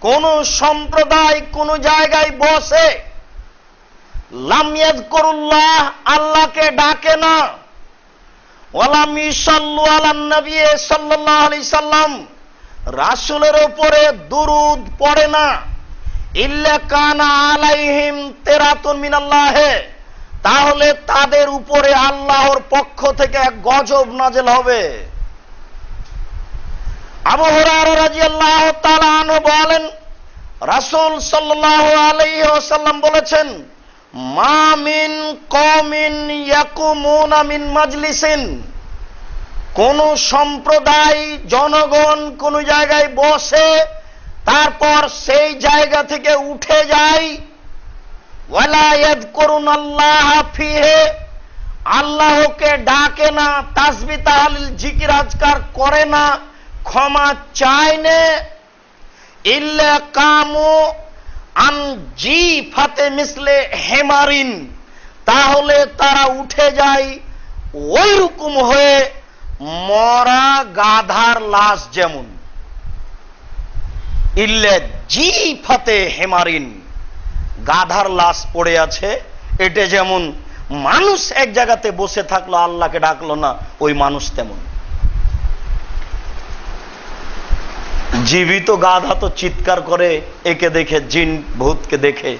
কোন সম্প্রদায় কোন জায়গায় বসে, লাম ইয়াযকুরুল্লাহ, আল্লাহকে ডাকে না, ওয়ালাম ইসাল্লু আলান নবী সাল্লাল্লাহু আলাইহি সাল্লাম, রাসূলের উপরে দুরূদ পড়ে না, ইল্লা কানা আলাইহিম তেরাতুন মিনাল্লাহ, তাহলে তাদের উপরে আল্লাহর পক্ষ থেকে গজব নাযিল হবে। আবু হুরায়রা রাদিয়াল্লাহু তাআলা আনহু বলেন, রাসূল সাল্লাল্লাহু আলাইহি ওয়াসাল্লাম বলেছেন, মা মিন কওমিন ইয়াকুমুনা মিন মাজলিসিন, কোন সম্প্রদায়, জনগণ কোন জায়গায় বসে, তারপর সেই জায়গা থেকে উঠে যায়, ওয়ালা ইয়াযকুরুনাল্লাহ ফিহি, আল্লাহকে ডাকে না, তাসবিহ তাহলিল জিকির আজকার করে না, ক্ষমা চায় না, ইল্লা কামু আন জিফাতে মিসলে হেমারিন, তাহলে তারা উঠে যায় ওই রকম হয়ে মরা গাধার লাশ যেমন। ইল্লা জিফাতে হেমারিন, গাধার লাশ পড়ে আছে, এটা যেমন মানুষ এক জায়গাতে বসে থাকলো, আল্লাহকে ডাকলো না, ওই মানুষ তেমন। জীবিত গাধা তো চিৎকার করে একে দেখে, জিন ভূতকে দেখে,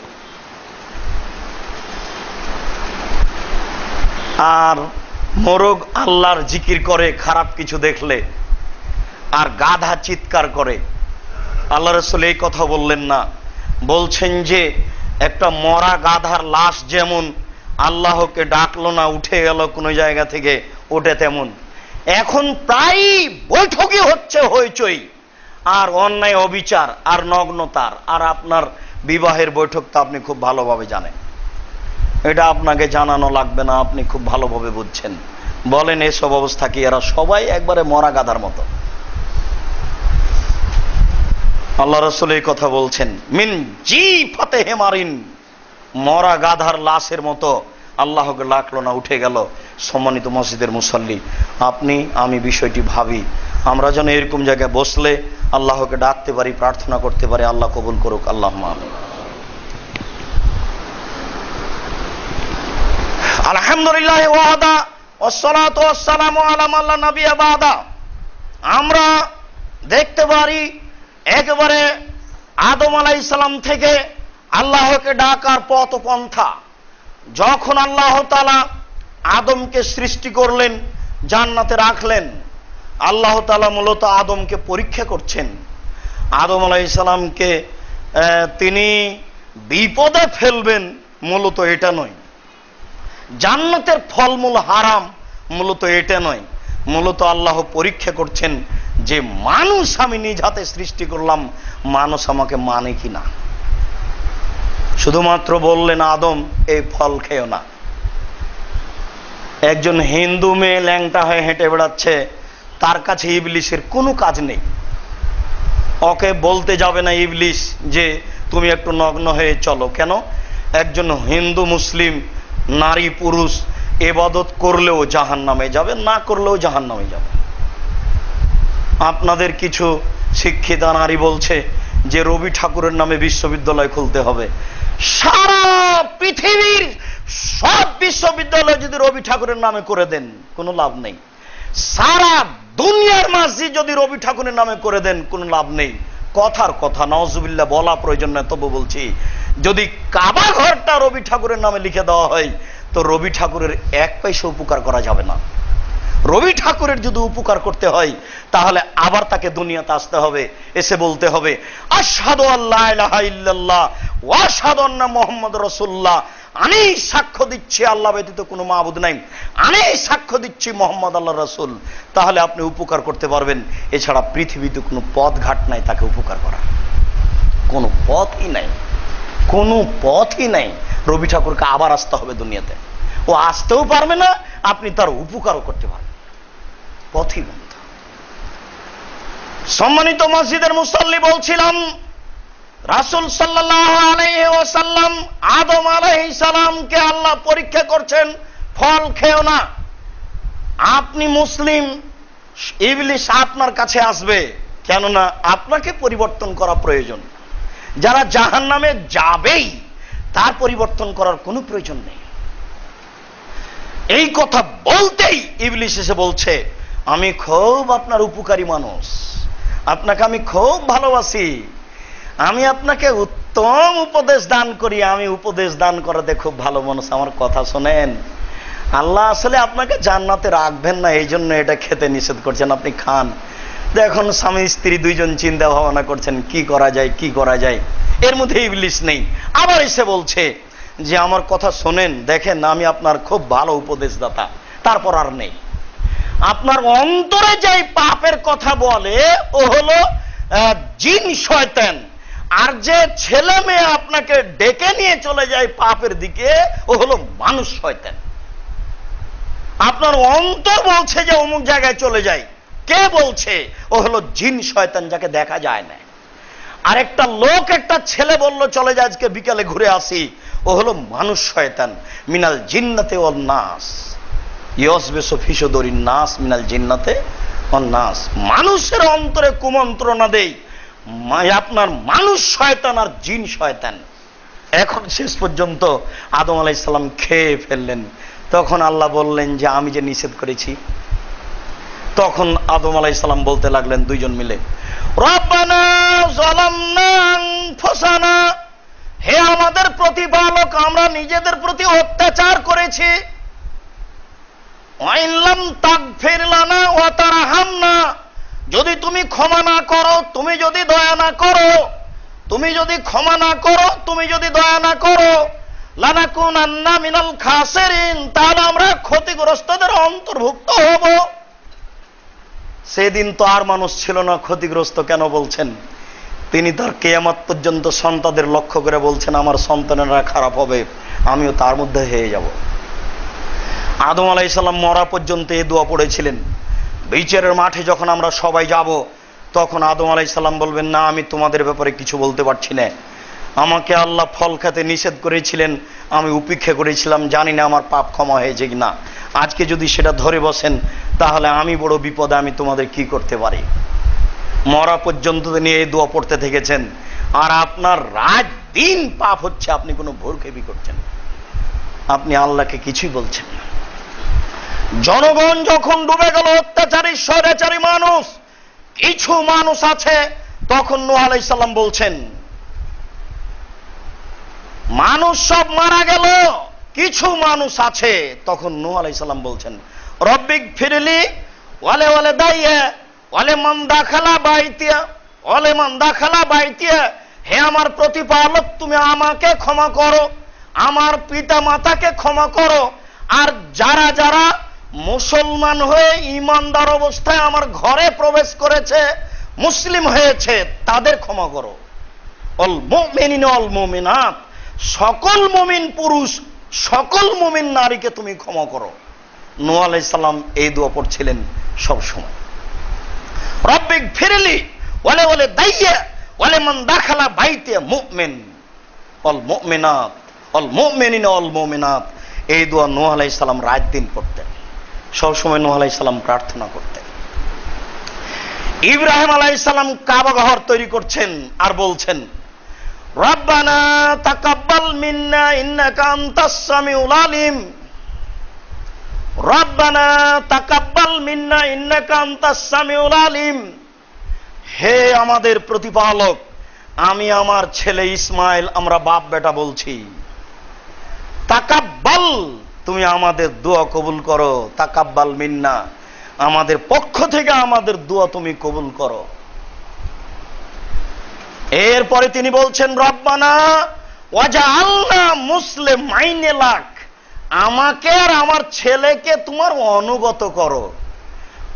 আর মোরগ আল্লাহর জিকির করে খারাপ কিছু দেখলে, আর গাধা চিৎকার করে। আল্লাহ রাসূল এই কথা বললেন না, বলছেন যে একটা মরা গাধার লাশ যেমন আল্লাহকে ডাকলো না, উঠে গেল কোন জায়গা থেকে, ওটা তেমন। এখন প্রায় বৈঠকই হচ্ছে, হইচই, আর অন্যায় অবিচার আর নগ্নতার আর আপনার বিবাহের বৈঠকটা আপনি খুব ভালোভাবে জানেন, এটা আপনাকে জানানো লাগবে না, আপনি খুব ভালোভাবে বুঝছেন। বলেন এসব অবস্থা কি? এরা সবাই একবারে মরা গাধার মতো। আল্লাহ রাসূল এই কথা বলছেন, মিন জি ফাতে হেমারিন, মরা গাধার লাশের মতো আল্লাহকে লাগলো না, উঠে গেল। সম্মানিত মসজিদের মুসল্লি, আপনি আমি বিষয়টি ভাবি, আমরা যেন এরকম জায়গায় বসলে আল্লাহকে ডাকতে পারি, প্রার্থনা করতে পারি। আল্লাহ কবুল করুক, আল্লাহুম্মা আমিন। আলহামদুলিল্লাহ ওয়াহদা ওয়াসসালাতু ওয়াসসালামু আলা মান লা নাবিয়্যা বাদা। আমরা দেখতে পারি একেবারে আদম আলাইহিস সালাম থেকে আল্লাহকে ডাকার পথ পন্থা। যখন আল্লাহ তাআলা আদমকে সৃষ্টি করলেন, জান্নাতে রাখলেন, আল্লাহ তাআলা মূলত আদমকে পরীক্ষা করছেন। আদম আলাইহিস সালামকে তিনি বিপদে ফেলবেন মূলত এটা নয়, জান্নাতের ফলমূল হারাম মূলত এটা নয়, মূলত আল্লাহ পরীক্ষা করছেন যে মানুষ আমি নিজ হাতে সৃষ্টি করলাম, মানুষ আমাকে মানে কিনা। শুধুমাত্র বললেন আদম এই ফল খেও না। একজন হিন্দু মেয়ে ল্যাংটা হয়ে হেঁটে বেড়াচ্ছে, তার কাছে ইবলিসের কোনো কাজ নেই। ওকে বলতে যাবে না ইবলিস যে তুমি একটু নগ্ন হয়ে চলো। কেন? একজন হিন্দু মুসলিম নারী পুরুষ ইবাদত করলেও জাহান্নামে যাবে, না করলেও জাহান্নামে যাবে। আপনাদের কিছু শিক্ষিতা নারী বলছে যে রবি ঠাকুরের নামে বিশ্ববিদ্যালয় খুলতে হবে। সারা পৃথিবীর সব বিশ্ববিদ্যালয় যদি রবি ঠাকুরের নামে করে দেন কোনো লাভ নেই। সারা দুনিয়ার মসজিদ যদি রবি ঠাকুরের নামে করে দেন কোনো লাভ নেই। কথার কথা, নাউজুবিল্লাহ বলা প্রয়োজন নয়, তবু বলছি, যদি কাবা ঘরটা রবি ঠাকুরের নামে লিখে দেওয়া হয় তো রবি ঠাকুরের এক পয়সা উপকার করা যাবে না। রবি ঠাকুরের যদি উপকার করতে হয় তাহলে আবার তাকে দুনিয়াতে আসতে হবে, এসে বলতে হবে আশহাদু আল্লা ইলাহা ইল্লাল্লাহ ওয়া আশহাদু আন্না মুহাম্মাদুর রাসূলুল্লাহ, আমি সাক্ষ্য দিচ্ছি আল্লাহ ব্যতীত কোনো মাবুদ নাই, আমি সাক্ষ্য দিচ্ছি মুহাম্মদ আল্লাহর রাসূল। তাহলে আপনি উপকার করতে পারবেন। এছাড়া পৃথিবীতে কোনো পথ ঘাট নাই তাকে উপকার করা, কোনো পথই নাই, কোনো পথই নাই। রবি ঠাকুরকে আবার আসতে হবে দুনিয়াতে, ও আসতেও পারবে না, আপনি তার উপকারও করতে পারবেন, পথই বন্ধ। সম্মানিত মসজিদের মুসল্লি, বলছিলাম রাসূল সাল্লাল্লাহু আলাইহি ওয়াসাল্লাম আদম আলাইহিস সালামকে আল্লাহ পরীক্ষা করছেন, ফল খেও না। আপনি মুসলিম, ইবলিস আপনার কাছে আসবে, কেননা আপনাকে পরিবর্তন করা প্রয়োজন। যারা জাহান্নামে যাবেই তার পরিবর্তন করার কোনো প্রয়োজন নেই। এই কথা বলতেই ইবলিস এসে বলছে আমি খুব আপনার উপকারী মানুষ, আপনাকে আমি খুব ভালোবাসি, আমি আপনাকে উত্তম উপদেশ দান করি, আমি উপদেশ দান করাতে খুব ভালো মানুষ, আমার কথা শোনেন। আল্লাহ আসলে আপনাকে জান্নাতে রাখবেন না, এই জন্য এটা খেতে নিষেধ করছেন, আপনি খান। এখন স্বামী স্ত্রী দুইজন চিন্তা ভাবনা করছেন কি করা যায়, কি করা যায়। এর মধ্যে ইবলিস নেই, আবার এসে বলছে যে আমার কথা শোনেন, দেখেন আমি আপনার খুব ভালো উপদেশদাতা। তারপর আর নেই। আপনার অন্তরে যাই পাপের কথা বলে ও হলো জিন শয়তান, আর যে ছেলে মেয়ে আপনাকে ডেকে নিয়ে চলে যায় পাপের দিকে ও হলো মানুষ শয়তান। আপনার অন্তর বলছে যে অমুক জায়গায় চলে যায়, কে বলছে? ও হলো জিন শয়তান, যাকে দেখা যায় না। আরেকটা লোক, একটা ছেলে বলল চলে যায় আজকে বিকালে ঘুরে আসি, ও হলো মানুষ শয়তান। মিনাল জিন্নাতে ওয়ান নাস ইয়সবিসু ফি সুদুরিন নাস মিনাল জিন্নাতে ওয়ান নাস। মানুষের অন্তরে কুমন্ত্রণা দেই আপনার মানুষ শয়তান আর জিন শয়তান। এখন শেষ পর্যন্ত আদম আলাইহিস সালাম খেয়ে ফেললেন। তখন আল্লাহ বললেন যে আমি যে নিষেধ করেছি। তখন আদম আলাইহিস সালাম বলতে লাগলেন দুইজন মিলে, রব্বানা যালামনা আনফুসানা, হে আমাদের প্রতিপালক, আমরা নিজেদের প্রতি অত্যাচার করেছি। ওয়া ইল্লাম তাগফির লানা ওয়া তারহামনা, যদি তুমি ক্ষমা না করো, তুমি যদি দয়া না করো, তুমি যদি ক্ষমা না করো, তুমি যদি দয়া না করো, লানাকুনান্না মিনাল খাসিরিন, তাহলে আমরা ক্ষতিগ্রস্তদের অন্তর্ভুক্ত হব। সেদিন তো আর মানুষ ছিল না ক্ষতিগ্রস্ত কেন বলছেন? তিনি তার কিয়ামত পর্যন্ত সন্তানদের লক্ষ্য করে বলছেন, আমার সন্তানেরা খারাপ হবে, আমিও তার মধ্যে হয়ে যাব। আদম আলাইহিস সালাম মরা পর্যন্ত এই দোয়া পড়েছিলেন। বিচারের মাঠে যখন আমরা সবাই যাব, তখন আদম আলাইহিস সালাম বলবেন, না, আমি তোমাদের ব্যাপারে কিছু বলতে পারছি না। আমাকে আল্লাহ ফল খেতে নিষেধ করেছিলেন, আমি উপেক্ষা করেছিলাম, জানি না আমার পাপ ক্ষমা হয়েছে কিনা। আজকে যদি সেটা ধরে বসেন, তাহলে আমি বড় বিপদে, আমি তোমাদের কি করতে পারি? মরা পর্যন্ত তিনি এই দোয়া পড়তে থেকেছেন, আর আপনার রাত দিন পাপ হচ্ছে, আপনি কোনো ভোরক্ষেপি করছেন, আপনি আল্লাহকে কিছুই বলছেন না। জনগণ যখন ডুবে গেল, অত্যাচারী স্বৈরাচারী মানুষ, কিছু মানুষ আছে, তখন নূহ আলাইহিস সালাম বলছেন, মানুষ সব মারা গেল, কিছু মানুষ আছে। তখন নূহ আলাইহিস সালাম বলছেন, রব্বিক ফিরলি ওয়ালে ওয়ালে দাইয়া ওয়ালে মান দাখালা বাইতিয়া ওয়ালে মান দাখালা বাইতিয়া, হে আমার প্রতিপালক, তুমি আমাকে ক্ষমা করো, আমার পিতা মাতাকে ক্ষমা করো, আর যারা যারা মুসলমান হয়ে ঈমানদার অবস্থায় আমার ঘরে প্রবেশ করেছে, মুসলিম হয়েছে, তাদের ক্ষমা করো। অল মুমিনিনা ওয়াল মুমিনাত, সকল মুমিন পুরুষ, সকল মুমিন নারীকে তুমি ক্ষমা করো। নূহ আলাইহিস সালাম এই দোয়া পড়ছিলেন সব সময়। রব্বিক ফিরলি ওয়ালে ওয়ালে দাইয়া ওয়ালে মান দাখালা বাইতে মুমিন ওয়াল মুমিনাত ওয়াল মুমিনিনা ওয়াল মুমিনাত, এই দোয়া নূহ আলাইহিস সালাম রাত দিন পড়তেন, সব সময় নূহ আলাইহিস সালাম প্রার্থনা করতেন। ইব্রাহিম আলাইহিস সালাম কাবা ঘর তৈরি করছেন আর বলছেন, রব্বানা তাকাব্বাল মিন্না ইন্নাকা আনতাস সামিউল আলিম, রব্বানা তাকাব্বাল মিন্না ইন্নাকা আনতাস সামিউল আলিম, হে আমাদের প্রতিপালক, আমি আমার ছেলে ইসমাইল, আমরা বাপ বেটা বলছি, তাকাব্বাল, তুমি আমাদের দোয়া কবুল করো, তাকাব্বাল মিন্না, আমাদের পক্ষ থেকে আমাদের দোয়া তুমি কবুল করো। এরপরে তিনি বলছেন, রব্বানা ওয়াজআলনা মুসলিমাইনে লাক, আমাকে আর আমার ছেলেকে তোমার অনুগত করো।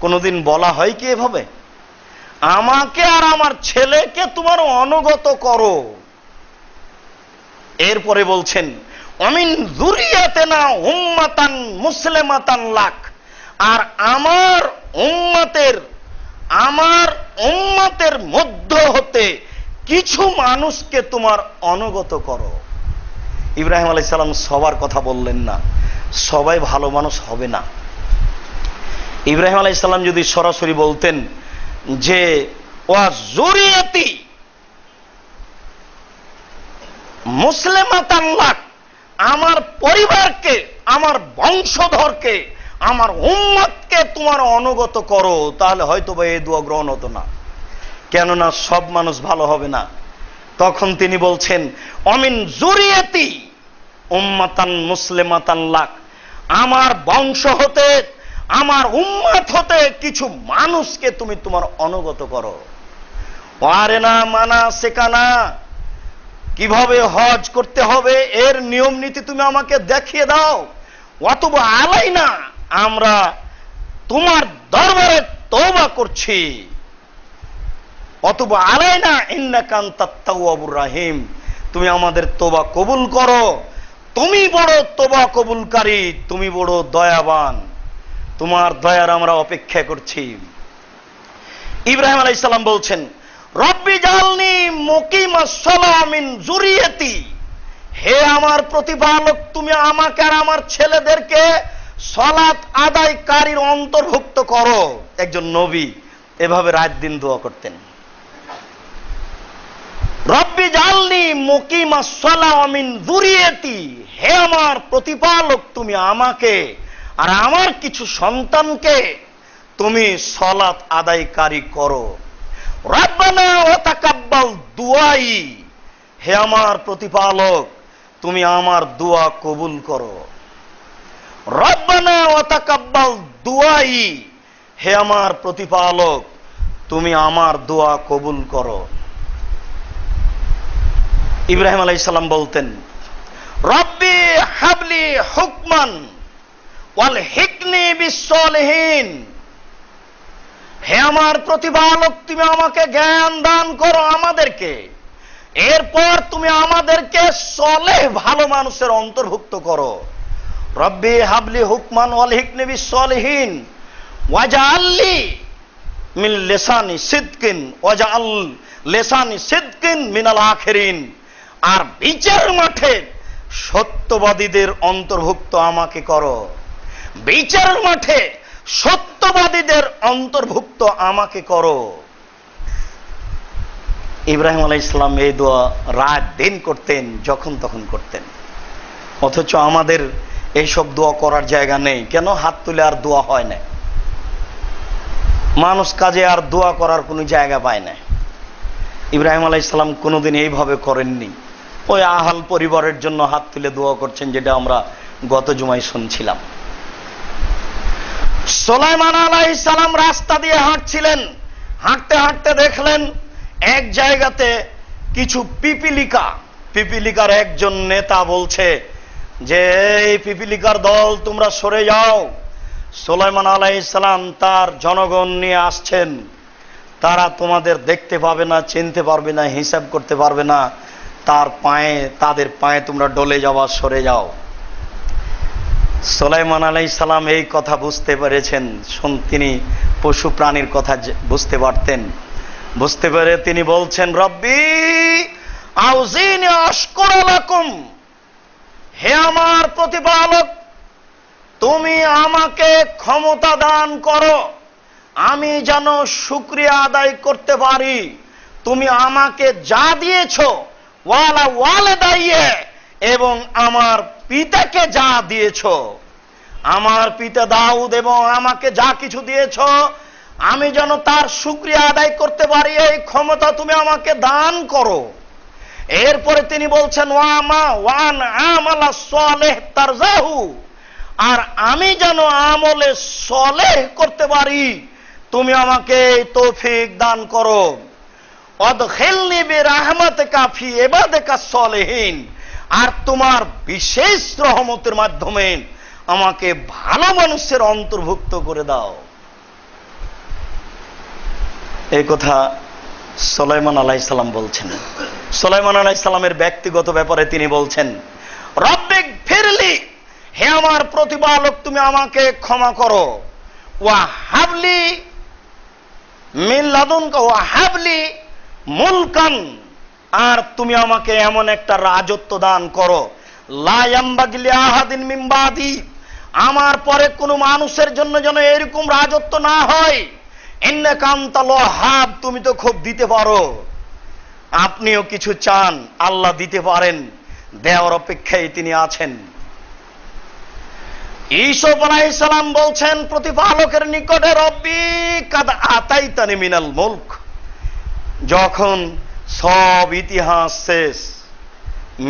কোনদিন বলা হয় কি এভাবে? আমাকে আর আমার ছেলেকে তোমার অনুগত করো। এরপরে বলছেন, আমিন যুরিয়াতিনা উম্মাতান মুসলিমাতান লাক, আর আমার উম্মতের মধ্য হতে কিছু মানুষকে তোমার অনুগত করো। ইব্রাহিম আলাইহিস সালাম সবার কথা বললেন না, সবাই ভালো মানুষ হবে না। ইব্রাহিম আলাইহিস সালাম যদি সরাসরি বলতেন যে ওয়া যুরিয়াতি মুসলিমাতান লাক, আমার পরিবারকে, আমার বংশধরকে, আমার উম্মতকে তোমার অনুগত করো, তাহলে হয়তো বা এই দোয়া গ্রহণ হতো না, কেননা সব মানুষ ভালো হবে না। তখন তিনি বলছেন, অমিন যুরিয়াতি উম্মাতান মুসলিমাতান লাক, আমার বংশ হতে, আমার উম্মত হতে কিছু মানুষকে তুমি তোমার অনুগত করো। ওয়ারেনা মানাসিকানা, কিভাবে হজ করতে হবে এর নিয়ম নীতি তুমি আমাকে দেখিয়ে দাও। ওয়াতুব আলাইনা, আমরা তোমার দরবারে তওবা করছি। ওয়াতুব আলাইনা ইন্নাকা আনতাত তাওয়াবুর রহিম, তুমি আমাদের তওবা কবুল করো, তুমি বড় তওবা কবুলকারী, তুমি বড় দয়াবান, তোমার দয়ার আমরা অপেক্ষা করছি। ইব্রাহিম আলাইহিস সালাম বলছেন, রব্বি জালনি মুকিমাস সালাহ মিন যুরিয়াতি, হে আমার প্রতিপালক, তুমি আমাকে আর আমার ছেলেদেরকে সালাত আদায়কারীর অন্তর্ভুক্ত করো। একজন নবী এভাবে রাত দিন দোয়া করতেন, রব্বি জালনি মুকিমাস সালাহ মিন যুরিয়াতি, হে আমার প্রতিপালক, তুমি আমাকে আর আমার কিছু সন্তানকে তুমি সালাত আদায়কারী করো। রব্বানা ওয়া তাকাব্বাল দুআই, হে আমার প্রতিপালক, তুমি আমার দোয়া কবুল করো। রব্বানা ওয়া তাকাব্বাল দুআই, হে আমার প্রতিপালক, তুমি আমার দোয়া কবুল করো। ইব্রাহিম আলাইহিস সালাম বলতেন, রব্বি হাবলি হুকমান ওয়াল হিকনি বিস সালিহিন, হে আমার প্রতিপালক, তুমি আমাকে জ্ঞান দান করো আমাদেরকে, এরপর তুমি আমাদেরকে সলেহ ভালো মানুষের অন্তর্ভুক্ত করো। রব্বি হাবলি হুকমান ওয়ালহিকনি বিসসলিহিন ওয়াজআললি মিন লিসানি সিদকিন ওয়াজআল লিসানি সিদকিন মিনাল আখিরিন। আর বিচার মাঠে সত্যবাদীদের অন্তর্ভুক্ত আমাকে করো, বিচার মাঠে সত্যবাদীদের অন্তর্ভুক্ত আমাকে করো। ইব্রাহিম আলাইহিস সালাম এই দোয়া রাত দিন করতেন, যখন তখন করতেন। অথচ আমাদের এইসব দোয়া করার জায়গা নেই। কেন? হাত তুলে আর দোয়া হয় না, মানুষ কাজে আর দোয়া করার কোনো জায়গা পায় না। ইব্রাহিম আলাইহিস সালাম কোনোদিন এইভাবে করেননি। ওই আহাল পরিবারের জন্য হাত তুলে দোয়া করছেন, যেটা আমরা গত জুমায় শুনছিলাম। সুলাইমান আলাইহিস সালাম রাস্তা দিয়ে হাঁটছিলেন, হাঁটতে হাঁটতে দেখলেন এক জায়গাতে কিছু পিপিলিকার একজন নেতা বলছে যে এই পিপিলিকার দল তোমরা সরে যাও। সুলাইমান আলাইহিস সালাম তার জনগণ নিয়ে আসছেন, তারা তোমাদের দেখতে পাবে না, চিনতে পারবে না, হিসাব করতে পারবে না, তাদের পায়ে তোমরা ডলে যাওয়া, সরে যাও। সুলাইমান আলাইহিস সালাম এই কথা বুঝতে পেরেছেন। তিনি পশু প্রাণীর কথা বুঝতে পারতেন। বুঝতে পেরে তিনি বলছেন, রব্বি আউজিনি আশকুরা লাকুম, হে আমার প্রতিপালক, তুমি আমাকে ক্ষমতা দান করো, আমি যেন শুকরিয়া আদায় করতে পারি। তুমি আমাকে যা দিয়েছো, ওয়ালা ওয়ালিদাইয়ে, এবং আমার পিতাকে যা দিয়েছো, আমার পিতা দাউদ এবং আমাকে যা কিছু দিয়েছো, আমি যেন তার শুকরিয়া আদায় করতে পারি, এই ক্ষমতা তুমি আমাকে দান করো। এরপরে তিনি বলছেন, ওয়ান আমালা সালেহ তারজাহু, আর আমি যেন আমলে সলেহ করতে পারি, তুমি আমাকে তৌফিক দান করো। অদখিলনি বিরাহমাতিকা ফি ইবাদিকা সলিহিন, আর তোমার বিশেষ রহমতের মাধ্যমে আমাকে ভালো মানুষের অন্তর্ভুক্ত করে দাও। এই কথা সুলাইমান আলাইহিস সালাম বলছেন। সুলাইমান আলাইহিস সালামের ব্যক্তিগত ব্যাপারে তিনি বলছেন, রব্বিক ফিরলি, হে আমার প্রতিপালক, তুমি আমাকে ক্ষমা করো। ওয়া হাবলি মিন লাদুনকা ওয়া হাবলি মুলকান, আর তুমি আমাকে এমন একটা রাজত্ব দান করো, লা ইয়ামবাগি লিআহাদিন মিন বাদি, আমার পরে কোনো মানুষের জন্য যেন এরকম রাজত্ব না হয়। ইন্নাকা আনতাল ওয়াহ্হাব, তুমি তো খুব দিতে পারো, আপনিও কিছু চান, আল্লাহ দিতে পারেন, দেওয়ার অপেক্ষায় তিনি আছেন। ঈসা আলাইহিস সালাম বলছেন প্রতিপালকের নিকটে, রব্বি কাদ আতাইতানি মিনাল মুলক, যখন সব ইতিহাস শেষ,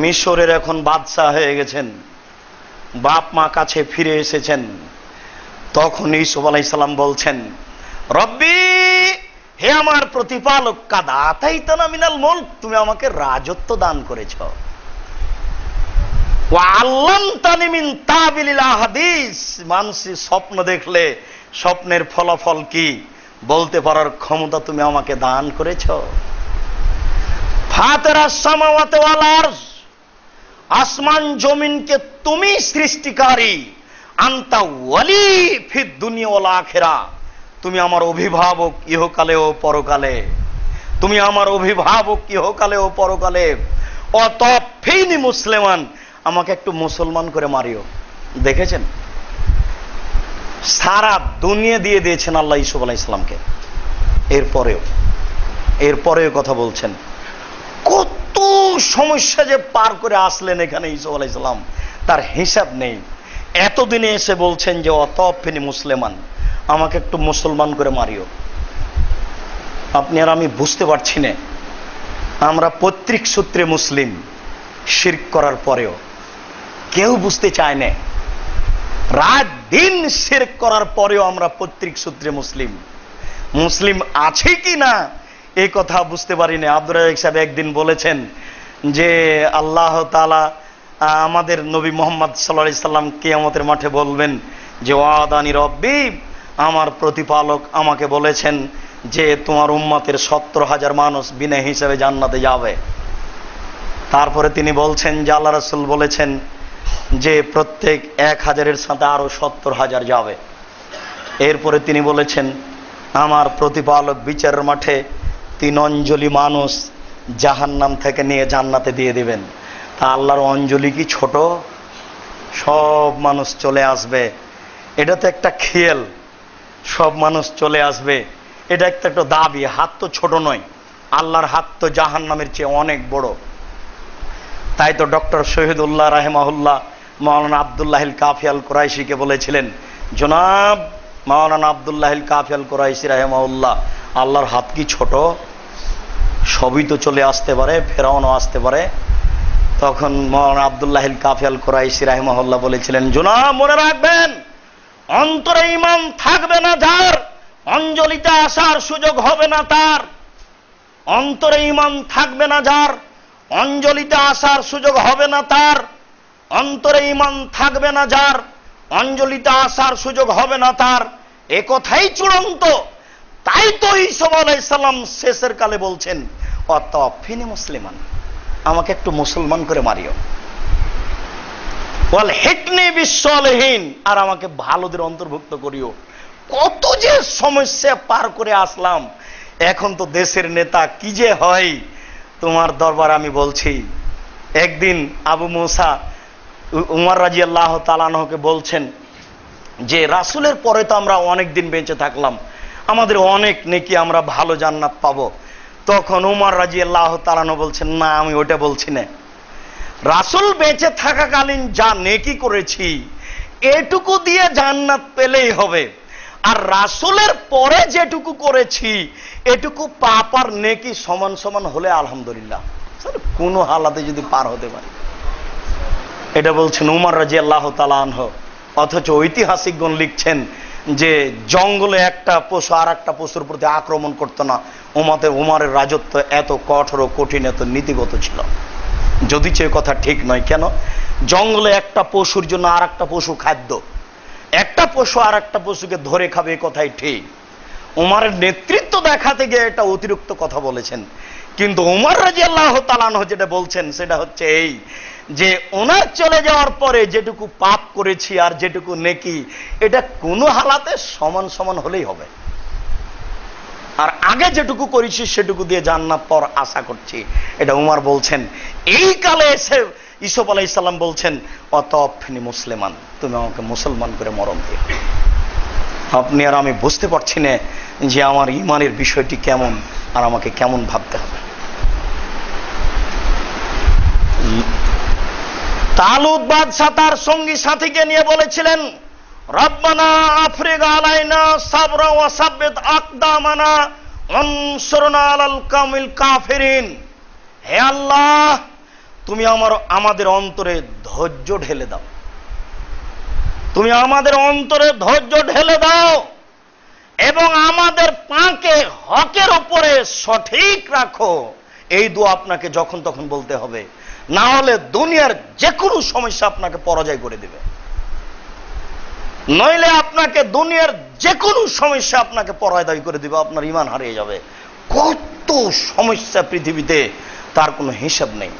মিশরের এখন বাদশা হয়ে গেছেন, বাপ মা কাছে ফিরে এসেছেন, তখন ঈসা আলাইহিস সালাম বলছেন, রব্বি, হে আমার প্রতিপালক, কাদ আতাইতানা মিনাল মুলক, তুমি আমাকে রাজত্ব দান করেছ। ওয়া আল্লামতানি মিন তাবিলিল আহাদিস, মানুষের স্বপ্ন দেখলে স্বপ্নের ফলাফল কি বলতে পারার ক্ষমতা তুমি আমাকে দান করেছ। ফাতিরাস সামাওয়াতি ওয়াল আরজ, আসমান জমিনকে তুমি সৃষ্টিকারী। আনতা ওয়ালি ফিদ দুনিয়া ওয়াল আখিরা, তুমি আমার অভিভাবক ইহকালে ও পরকালে, তুমি আমার অভিভাবক ইহকালে ও পরকালে। অতফিনি মুসলিমান, আমাকে একটু মুসলমান করে মারিও। দেখেছেন, সারা দুনিয়া দিয়ে দিয়েছেন আল্লাহ ইউসুফ আলাইহিস সালামকে। এরপরেও কথা বলছেন, কত সমস্যা যে পার করে আসলেন এখানে ইউসুফ আলাইহিস সালাম, তার হিসাব নেই। এতদিনে এসে বলছেন যে অতফিনি মুসলিমান, আমাকে একটু মুসলমান করে মারিও। আপনি আর আমি বুঝতে পারছি না, আমরা পৈতৃক সূত্রে মুসলিম, শিরক করার পরেও কেউ বুঝতে চায় না। রাত দিন শিরক করার পরেও আমরা পৈতৃক সূত্রে মুসলিম আছে কি না এই কথা বুঝতে পারি না। আব্দুর রাজ্জাক সাহেব একদিন বলেছেন যে আল্লাহ তাআলা আমাদের নবী মুহাম্মদ সাল্লাল্লাহু আলাইহি সাল্লাম কিয়ামতের মাঠে বলবেন যে ওয়াদানি রব্বি আমার প্রতিপালক আমাকে বলেছেন যে তোমার উম্মতের 70,000 মানুষ বিনা হিসেবে জান্নাতে যাবে। তারপরে তিনি বলছেন যে আল্লাহ রাসূল বলেছেন যে প্রত্যেক 1000-এর সাথে আরো 70,000 যাবে। এরপরে তিনি বলেছেন আমার প্রতিপালক বিচারের মাঠে 3 অঞ্জলি মানুষ জাহান্নাম থেকে নিয়ে জান্নাতে দিয়ে দিবেন। তা আল্লাহর অঞ্জলি কি ছোট? সব মানুষ চলে আসবে, এটা তো একটা খেয়াল। সব মানুষ চলে আসবে, এটা একটা দাবি। হাত তো ছোট নয়, আল্লাহর হাত তো জাহান্নামের চেয়ে অনেক বড়। তাই তো ডক্টর শহীদুল্লাহ রাহিমাহুল্লাহ মাওলানা আব্দুল্লাহিল কাফি আল কুরাইশিকে বলেছিলেন, জনাব মাওলানা আব্দুল্লাহিল কাফি আল কুরাইশি রাহিমাহুল্লাহ, আল্লাহর হাত কি ছোট? সবই তো চলে আসতে পারে, ফেরাউনও আসতে পারে। তখন মাওলানা আব্দুল্লাহিল কাফি আল কুরাইশি রাহিমাহুল্লাহ বলেছিলেন, জনাব মনে রাখবেন, অন্তরে ঈমান থাকবে না যার, অঞ্জলিতে আসার সুযোগ হবে না তার। অন্তরে ঈমান থাকবে না যার, অঞ্জলিতে আসার সুযোগ হবে না তার। অন্তরে ঈমান থাকবে না যার, অঞ্জলিতে আসার সুযোগ হবে না তার। এ কথাই চূড়ান্ত। তাই তো ঈসা আলাইহিস সালাম শেষের কালে বলছেন, ওয়াতাওয়াফিনি মুসলিমান, আমাকে একটু মুসলমান করে মারিও, ওয়াল হিকনি বিসসালিহিন, আর আমাকে ভালোদের অন্তর্ভুক্ত করিও। কত যে সমস্যা পার করে আসলাম, এখন তো দেশের নেতা কি যে হয় তোমার দরবার আমি বলছি। একদিন আবু মুসা উমর রাদিয়াল্লাহু তাআলা আনহুকে বলছেন যে রাসূলের পরে তো আমরা অনেক দিন বেঁচে থাকলাম, আমাদের অনেক নেকি, আমরা ভালো জান্নাত পাবো। তখন উমর রাদিয়াল্লাহু তাআলা আনহু বলছেন, না আমি ওটা বলছি না, রাসূল বেঁচে থাকাকালীন যা নেকি করেছি এটুকু দিয়ে জান্নাত পেলেই হবে, আর রাসূলের পরে যেটুকু করেছি এটুকু পাপ আর নেকি সমান সমান হলে আলহামদুলিল্লাহ, কোন হালাতে যদি পার হতে পারে। এটা বলছেন উমর রাদিয়াল্লাহু তাআলা আনহু। অথচ ঐতিহাসিকগণ লিখছেন যে জঙ্গলে একটা পশু আর একটা পশুর প্রতি আক্রমণ করতো না। উমরের রাজত্ব এত কঠোর ও কঠিন, এত নীতিগত ছিল। যদি সে কথা ঠিক নয়, কেন? জঙ্গলে একটা পশুর জন্য আর একটা পশু খাদ্য, একটা পশু আর একটা পশুকে ধরে খাবে, এ কথাই ঠিক। উমরের নেতৃত্ব দেখাতে গিয়ে এটা অতিরিক্ত কথা বলেছেন। কিন্তু উমর রাদিয়াল্লাহু তাআলা আনহু যেটা বলছেন সেটা হচ্ছে এই যে ওনার চলে যাওয়ার পরে যেটুকু পাপ করেছি আর যেটুকু নেকি এটা কোনো হালাতে সমান সমান হলেই হবে, আর আগে যেটুকু করেছি সেটুকু দিয়ে জান্নাত পর আশা করছি। এটা উমর বলছেন। এই কালে এসে ঈসা আলাইহিস সালাম বলছেন, ওয়াতাওয়াফিনি মুসলিমান, তুমি আমাকে মুসলমান করে মরণ দিও। আপনি আর আমি বুঝতে পারছি না যে আমার ঈমানের বিষয়টি কেমন আর আমাকে কেমন ভাবতে হবে। তালুত বাদশা তার সঙ্গী সাথীকে নিয়ে বলেছিলেন, রব্বানা আফরিগ আলাইনা সাবরা ওয়া সাব্বিত আকদামানা ওয়ানসুরনা আলাল কাউমিল কাফিরিন। হে আল্লাহ, তুমি আমাদের অন্তরে ধৈর্য ঢেলে দাও, তুমি আমাদের অন্তরে ধৈর্য ঢেলে দাও এবং আমাদের পাকে হকের উপরে সঠিক রাখো। এই দোয়া আপনাকে যখন তখন বলতে হবে, না হলে দুনিয়ার যে কোনো সমস্যা আপনাকে পরাজয় করে দেবে, নইলে আপনাকে দুনিয়ার যে কোনো সমস্যা আপনাকে পরাজয় করে দিবে, আপনার ঈমান হারিয়ে যাবে। কত সমস্যা পৃথিবীতে, তার কোনো হিসাব নেই।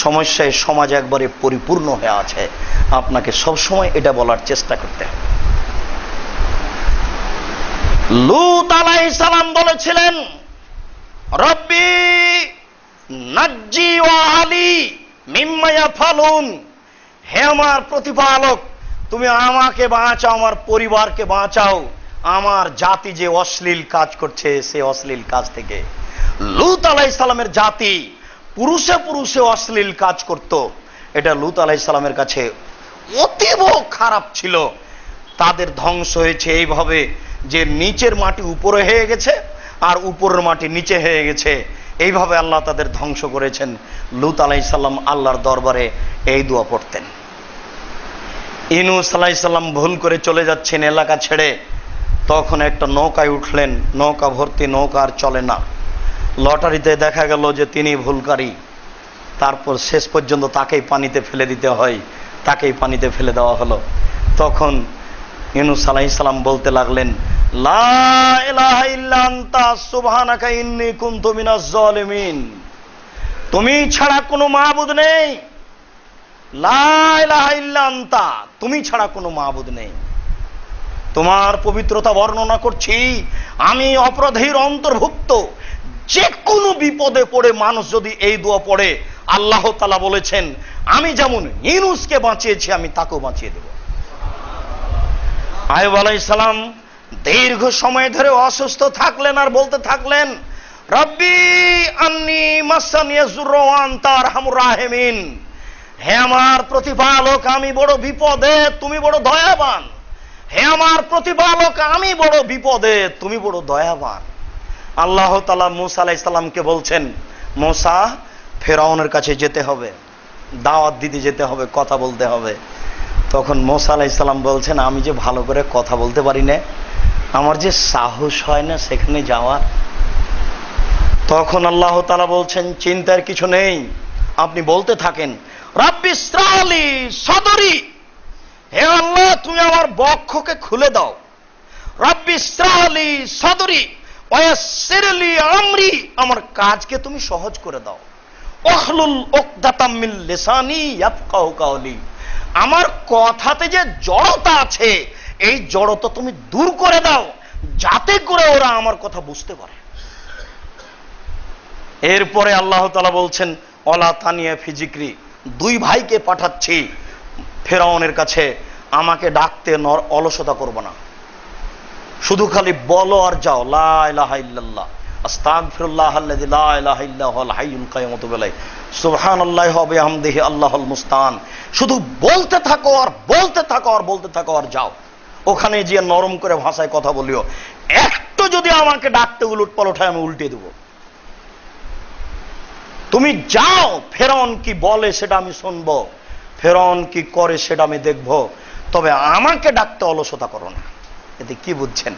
সমস্যায় সমাজ একবারে পরিপূর্ণ হয়ে আছে। আপনাকে সবসময় এটা বলার চেষ্টা করতে হবে। লূত আলাইহিস সালাম বলেছিলেন, রব্বি নাজ্জি ওয়া আলি মিম্মা ইয়াফালুন, হে আমার প্রতিপালক, তুমি আমাকে বাঁচাও, আমার পরিবারকে বাঁচাও, আমার জাতি যে অশ্লীল কাজ করছে সে অশ্লীল কাজ থেকে। লূত আলাইহিস সালামের জাতি পুরুষে পুরুষে অশ্লীল কাজ করত। এটা লূত আলাইহিস সালামের কাছে অতীব খারাপ ছিল। তাদের ধ্বংস হয়েছে এইভাবে যে নিচের মাটি উপরে হয়ে গেছে আর উপরের মাটি নিচে হয়ে গেছে। এইভাবে আল্লাহ তাদের ধ্বংস করেছেন। লূত আলাইহিস সালাম আল্লাহর দরবারে এই দোয়া পড়তেন। ইউনূস আলাইহিস সালাম ভুল করে চলে যাচ্ছেন এলাকা ছেড়ে, তখন একটা নৌকায় উঠলেন, নৌকা ভর্তি, নৌকা আর চলে না। লটারিতে দেখা গেল যে তিনি ভুলকারী। তারপর শেষ পর্যন্ত তাকেই পানিতে ফেলে দিতে হয়, তাকেই পানিতে ফেলে দেওয়া হলো। তখন ইউনূস আলাইহিস সালাম বলতে লাগলেন, লা ইলাহা ইল্লা আনতা সুবহানাকা ইন্নী কুনতু মিনাজ জালিমিন। তুমি ছাড়া কোনো মাবুদ নেই। লা ইলাহা ইল্লা আনতা, তুমি ছাড়া কোনো মাবুদ নেই। তোমার পবিত্রতা বর্ণনা করছি। আমি অপরাধীর অন্তর্ভুক্ত। যে কোনো বিপদে পড়ে মানুষ যদি এই দোয়া পড়ে, আল্লাহ তাআলা বলেছেন আমি যেমন ইউনূসকে বাঁচিয়েছি আমি তাকেও বাঁচিয়ে দেব। আইয়ুব আলাইহিস সালাম দীর্ঘ সময় ধরে অসুস্থ থাকলেন আর বলতে থাকলেন, রব্বি আন্নী মাসানিয়াজ যুররু ওয়া আনতা আরহামুর রাহিমিন। হে আমার প্রতিপালক, আমি বড় বিপদে, তুমি বড় দয়াবান। হে আমার প্রতিপালক, আমি বড় বিপদে, তুমি বড় দয়াবান। আল্লাহ তাআলা মূসা আলাইহিস সালামকে বলছেন, মূসা ফেরাউনের কাছে যেতে হবে, দাওয়াত দিতে যেতে হবে, কথা বলতে হবে। তখন মূসা আলাইহিস সালাম বলছেন, আমি যে ভালো করে কথা বলতে পারি না, আমার যে সাহস হয় না সেখানে যাওয়ার। তখন আল্লাহ তাআলা বলছেন, চিন্তার কিছু নেই, আপনি বলতে থাকেন, রাব্বি ইশরাহ লি সাদরি। হে আল্লাহ, তুমি আমার বক্ষকে খুলে দাও। রাব্বি ইশরাহ লি সাদরি ওয়া ইয়াসসির লি আমরি, আমার কাজকে তুমি সহজ করে দাও। ওয়াহলুল উকদাতাম মিন লিসানি ইয়াফকাহু কাওলি, আমার কথাতে যে জড়তা আছে এই জড়তা তুমি দূর করে দাও, যাতে করে ওরা আমার কথা বুঝতে পারে। এরপরে আল্লাহ তাআলা বলছেন, ওয়ালা তানিয়া ফি যিকরি, দুই ভাইকে পাঠাচ্ছি ফেরাউনের কাছে, আমাকে ডাকতে অলসতা করব না, শুধু খালি বলো আর যাও, লা ইলাহা ইল্লাল্লাহ আস্তাগফিরুল্লাহাল্লাযী লা ইলাহা ইল্লা হুয়াল হাইয়ুল কাইয়্যুম ওয়া তুবু ইলাইহি সুবহানাল্লাহি ওয়া বিহামদিহি আল্লাহুল মুস্তাআন। শুধু বলতে থাকো আর বলতে থাকো আর বলতে থাকো আর যাও, ওখানে গিয়ে নরম করে ভাষায় কথা বলিও। একটু যদি আমাকে ডাকতে উলটপালট হয় আমি উল্টে দেব। তুমি যাও, ফেরাউন কি বলে সেটা আমি শুনবো, ফেরাউন কি করে সেটা আমি দেখব, তবে আমাকে ডাকতে অলসতা করো না। এতে কি বুঝছেন?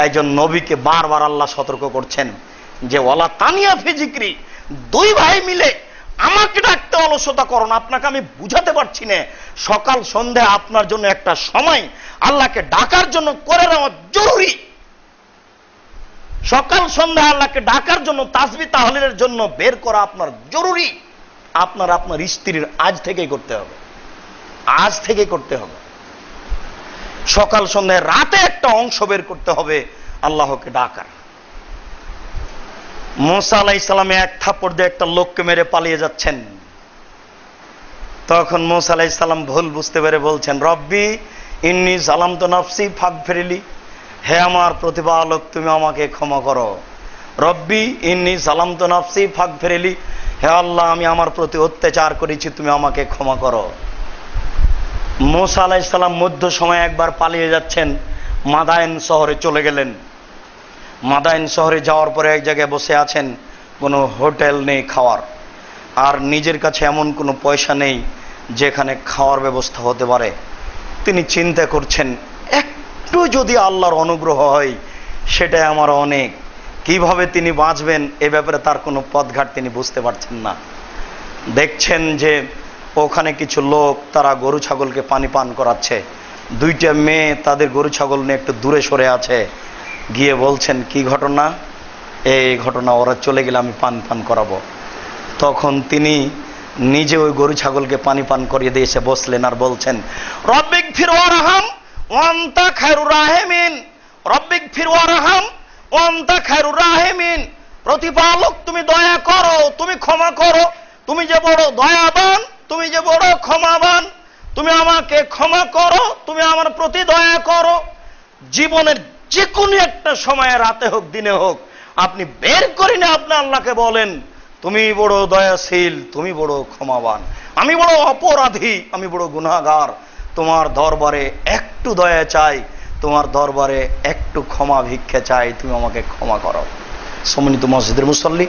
একজন নবীকে বারবার আল্লাহ সতর্ক করছেন যে ওয়ালা তানিয়া ফি যিকরি, দুই ভাই মিলে আমাকে ডাকতে অলসতা করো না। আপনাকে আমি বুঝাতে পারছি না, সকাল সন্ধ্যা আপনার জন্য একটা সময় আল্লাহকে ডাকার জন্য করে নেওয়া জরুরি। সকাল সন্ধ্যা আল্লাহকে ডাকার জন্য, তাসবিহ তাহলিলের জন্য বের করা আপনার জরুরি। আপনার স্ত্রীর আজ থেকেই করতে হবে, আজ থেকে করতে হবে। সকাল সন্ধ্যায় রাতে একটা অংশ বের করতে হবে আল্লাহকে ডাকার। মূসা আলাইহিস সালাম এক থাপ্পড় দিয়ে একটা লোককে মেরে পালিয়ে যাচ্ছেন। তখন মূসা আলাইহিস সালাম ভুল বুঝতে পেরে বলছেন, রব্বি ইন্নী যালামতু নাফসি ফাগফিরলি, হে আমার প্রতিপালক তুমি আমাকে ক্ষমা করো। রব্বি ইন্নী যালামতু নাফসি ফাগফিরলি, হে আল্লাহ আমি আমার প্রতি অত্যাচার করেছি, তুমি আমাকে ক্ষমা করো। মূসা আলাইহিস সালাম মধ্য সময়ে একবার পালিয়ে যাচ্ছেন, মাদায়েন শহরে চলে গেলেন। মাদায়েন শহরে যাওয়ার পরে এক জায়গায় বসে আছেন, কোনো হোটেল নেই খাওয়ার, আর নিজের কাছে এমন কোনো পয়সা নেই যেখানে খাওয়ার ব্যবস্থা হতে পারে। তিনি চিন্তা করছেন, একটু যদি আল্লাহর অনুগ্রহ হয় সেটাই আমার অনেক। কিভাবে তিনি বাঁচবেন এ ব্যাপারে তার কোনো পথঘাট তিনি বুঝতে পারছেন না। দেখছেন যে ওখানে কিছু লোক তারা গরু ছাগলকে পানি পান করাচ্ছে। দুইটা মেয়ে তাদের গরু ছাগল নিয়ে একটু দূরে সরে আছে, গিয়ে বলছেন, কি ঘটনা? এই ঘটনা, ওরা চলে গেলে আমি পান করাবো। তখন তিনি নিজে ওই গরু ছাগলকে পানি পান করিয়ে দিয়ে এসে বসলেন আর বলছেন, রব্বিগফির ওয়ারহাম ওয়া আনতা খায়রুর রাহিমিন, রব্বিগফির ওয়ারহাম ওয়া আনতা খায়রুর রাহিমিন। প্রতিপালক তুমি দয়া করো, তুমি ক্ষমা করো, তুমি যে বড় দয়াবান, তুমি যে বড় ক্ষমাবান, তুমি আমাকে ক্ষমা করো, তুমি আমার প্রতি দয়া করো। জীবনের যে কোনো একটা সময়ে, রাতে হোক দিনে হোক, আপনি বের করে না আপনি আল্লাহকে বলেন, তুমি বড় দয়াশীল, তুমি বড় ক্ষমাবান, আমি বড় অপরাধী, আমি বড় গুনাহগার, তোমার দরবারে একটু দয়া চাই, তোমার দরবারে একটু ক্ষমা ভিক্ষা চাই, তুমি আমাকে ক্ষমা করো। সম্মানিত মসজিদের মুসল্লি,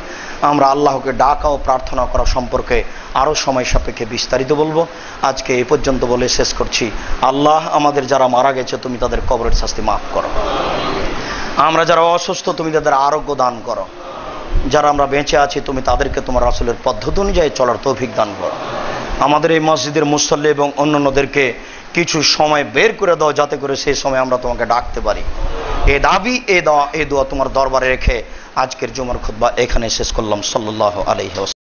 আমরা আল্লাহকে ডাকা ও প্রার্থনা করা সম্পর্কে আরো সময় সাপেক্ষে বিস্তারিত বলবো। আজকে এই পর্যন্ত বলে শেষ করছি। আল্লাহ আমাদের যারা মারা গেছে তুমি তাদের কবরের শাস্তি মাফ করো, আমরা যারা অসুস্থ তুমি তাদের আরোগ্য দান করো, যারা আমরা বেঁচে আছি তুমি তাদেরকে তোমার রাসূলের পদ্ধতি অনুযায়ী চলার তৌফিক দান করো। আমাদের এই মসজিদের মুসল্লি এবং অন্যান্যদেরকে কিছু সময় বের করে দাও যাতে করে সেই সময় আমরা তোমাকে ডাকতে পারি। এ দাবি এ দোয়া তোমার দরবারে রেখে আজকের জুমার খুতবা এখানে শেষ করলাম। সাল্লাল্লাহু আলাইহি ওয়াসাল্লাম।